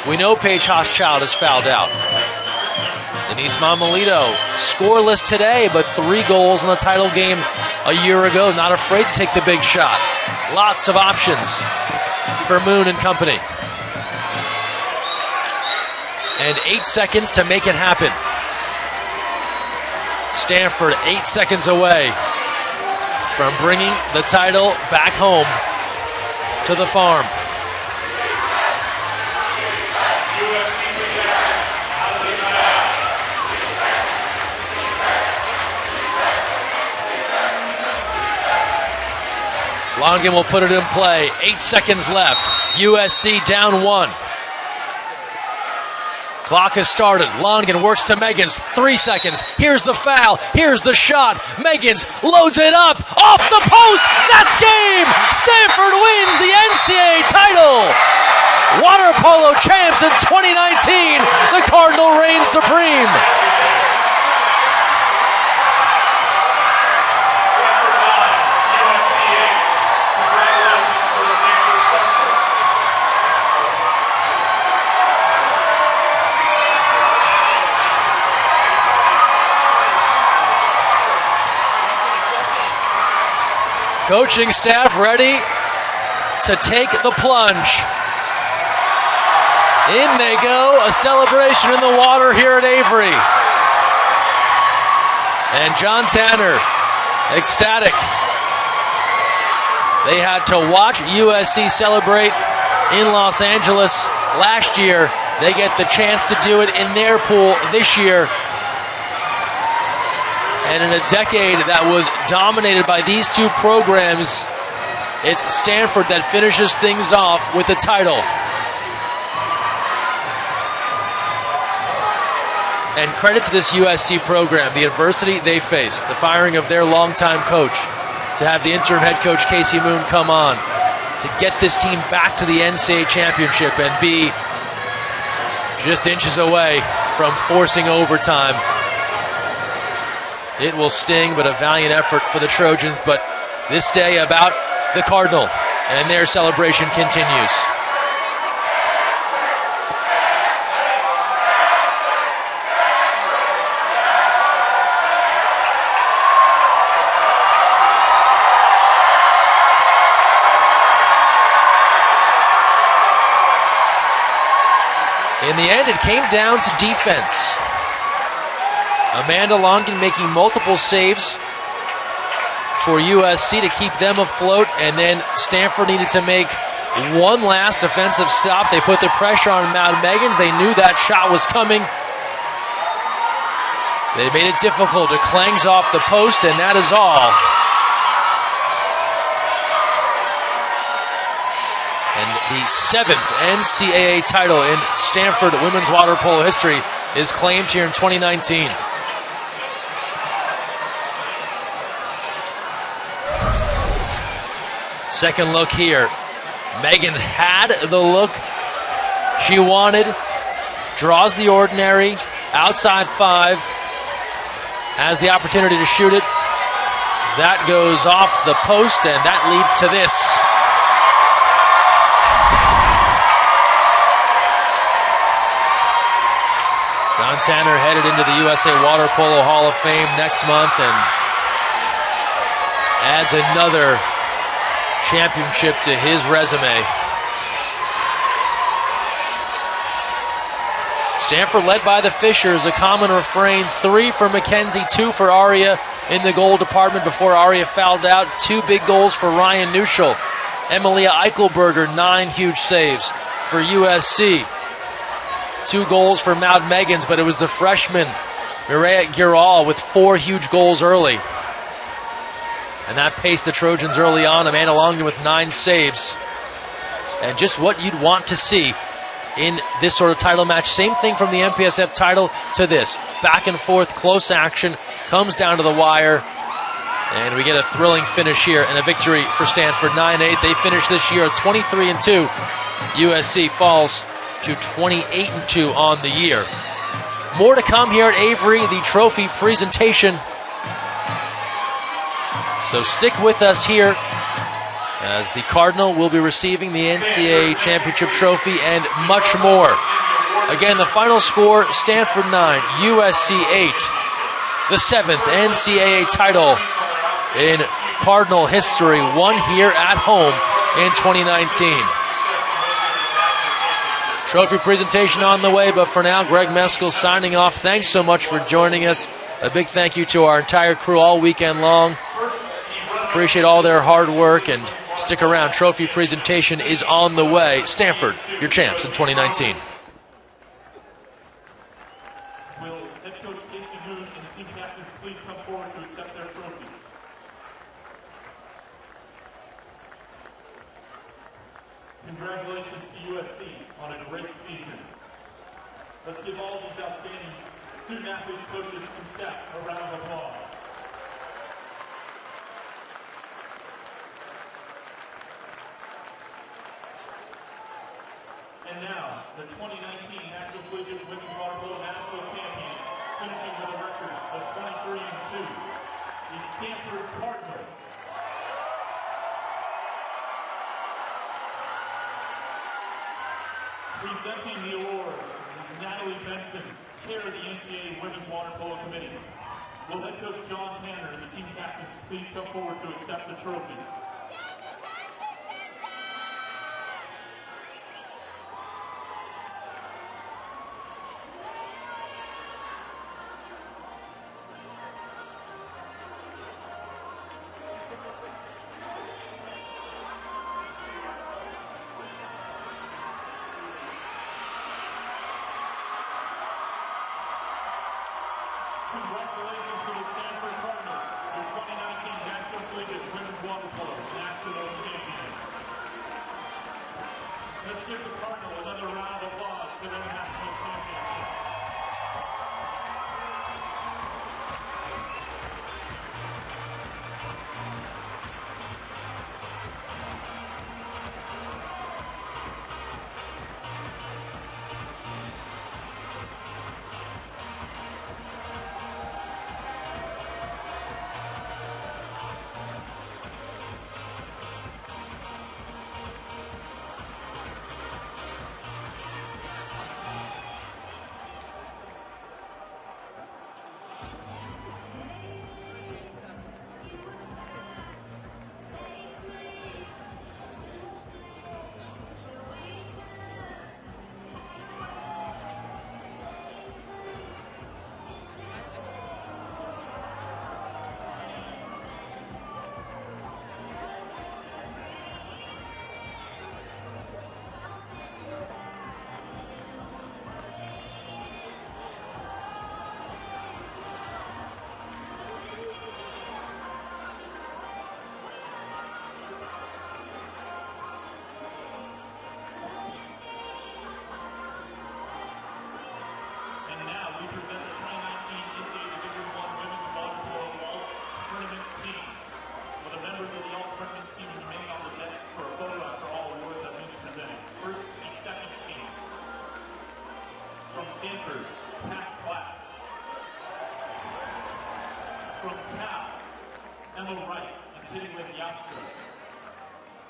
We know Paige Hochschild is fouled out. Denise Mamalito, scoreless today, but 3 goals in the title game a year ago. Not afraid to take the big shot. Lots of options for Moon and company. And 8 seconds to make it happen. Stanford 8 seconds away from bringing the title back home to the farm. Longin will put it in play. 8 seconds left. USC down 1. Clock has started. Longin works to Meggins. 3 seconds. Here's the foul. Here's the shot. Meggins loads it up. Off the post. That's game. Stanford wins the NCAA title. Water polo champs in 2019. The Cardinal reigns supreme. Coaching staff ready to take the plunge. In they go, a celebration in the water here at Avery. And John Tanner, ecstatic. They had to watch USC celebrate in Los Angeles last year. They get the chance to do it in their pool this year. And in a decade that was dominated by these 2 programs, it's Stanford that finishes things off with the title. And credit to this USC program, the adversity they faced, the firing of their longtime coach, to have the interim head coach Casey Moon come on, to get this team back to the NCAA championship and be just inches away from forcing overtime. It will sting, but a valiant effort for the Trojans. But this day about the Cardinal, and their celebration continues. In the end, it came down to defense. Amanda Longin making multiple saves for USC to keep them afloat, and then Stanford needed to make one last defensive stop. They put the pressure on Maud Meggins. They knew that shot was coming. They made it difficult. It clangs off the post, and that is all. And the 7th NCAA title in Stanford women's water polo history is claimed here in 2019. Second look here. Megan's had the look she wanted. Draws the ordinary. Outside 5. Has the opportunity to shoot it. That goes off the post, and that leads to this. John Tanner headed into the USA Water Polo Hall of Fame next month and adds another championship to his resume. Stanford led by the Fishers, a common refrain. 3 for Mackenzie, 2 for Aria in the goal department before Aria fouled out. 2 big goals for Ryan Neuschel. Emilia Eichelberger, 9 huge saves for USC. 2 goals for Mount Megans, but it was the freshman Mireille Giral with 4 huge goals early. And that paced the Trojans early on. Amanda Longden with 9 saves. And just what you'd want to see in this sort of title match. Same thing from the MPSF title to this. Back and forth, close action, comes down to the wire. And we get a thrilling finish here and a victory for Stanford 9-8. They finish this year at 23-2. USC falls to 28-2 on the year. More to come here at Avery, the trophy presentation. So stick with us here as the Cardinal will be receiving the NCAA Championship Trophy and much more. Again, the final score, Stanford 9, USC 8. The 7th NCAA title in Cardinal history, won here at home in 2019. Trophy presentation on the way, but for now, Greg Meskel signing off. Thanks so much for joining us. A big thank you to our entire crew all weekend long. Appreciate all their hard work, and stick around. Trophy presentation is on the way. Stanford, your champs in 2019. Will head coach Casey Moon and the team captains please come forward to accept their trophy? Congratulations to USC on a great season. Let's give all these outstanding student athletes, coaches, and staff a round of applause. And now, the 2019 National Collegiate Women's Water Polo National Champion, finishing with a record of 23-2, the Stanford Cardinal. Presenting the award is Natalie Benson, chair of the NCAA Women's Water Polo Committee. Will head coach John Tanner and the team captains please come forward to accept the trophy? Congratulations to the Stanford Cardinals, your 2019 National Collegiate Women's Water Polo. Stanford, Pat Clapp. From Cal, Emma Wright and Kitty Legiastro.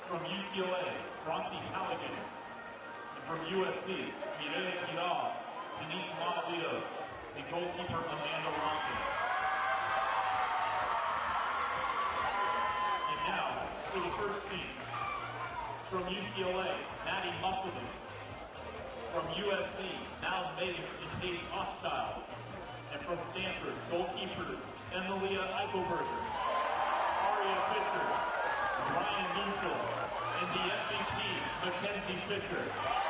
From UCLA, Bronte Halligan. And from USC, Mireya Kidal, Denise Montalito, and goalkeeper Amanda Ronson. And now, for the first team. From UCLA, Maddie Musselman. From USC, Mal Mayer and Katie Hochschild. And from Stanford, goalkeepers Emilia Eichelberger, Aria Fisher, Ryan Neutral, and the MVP, Mackenzie Fisher.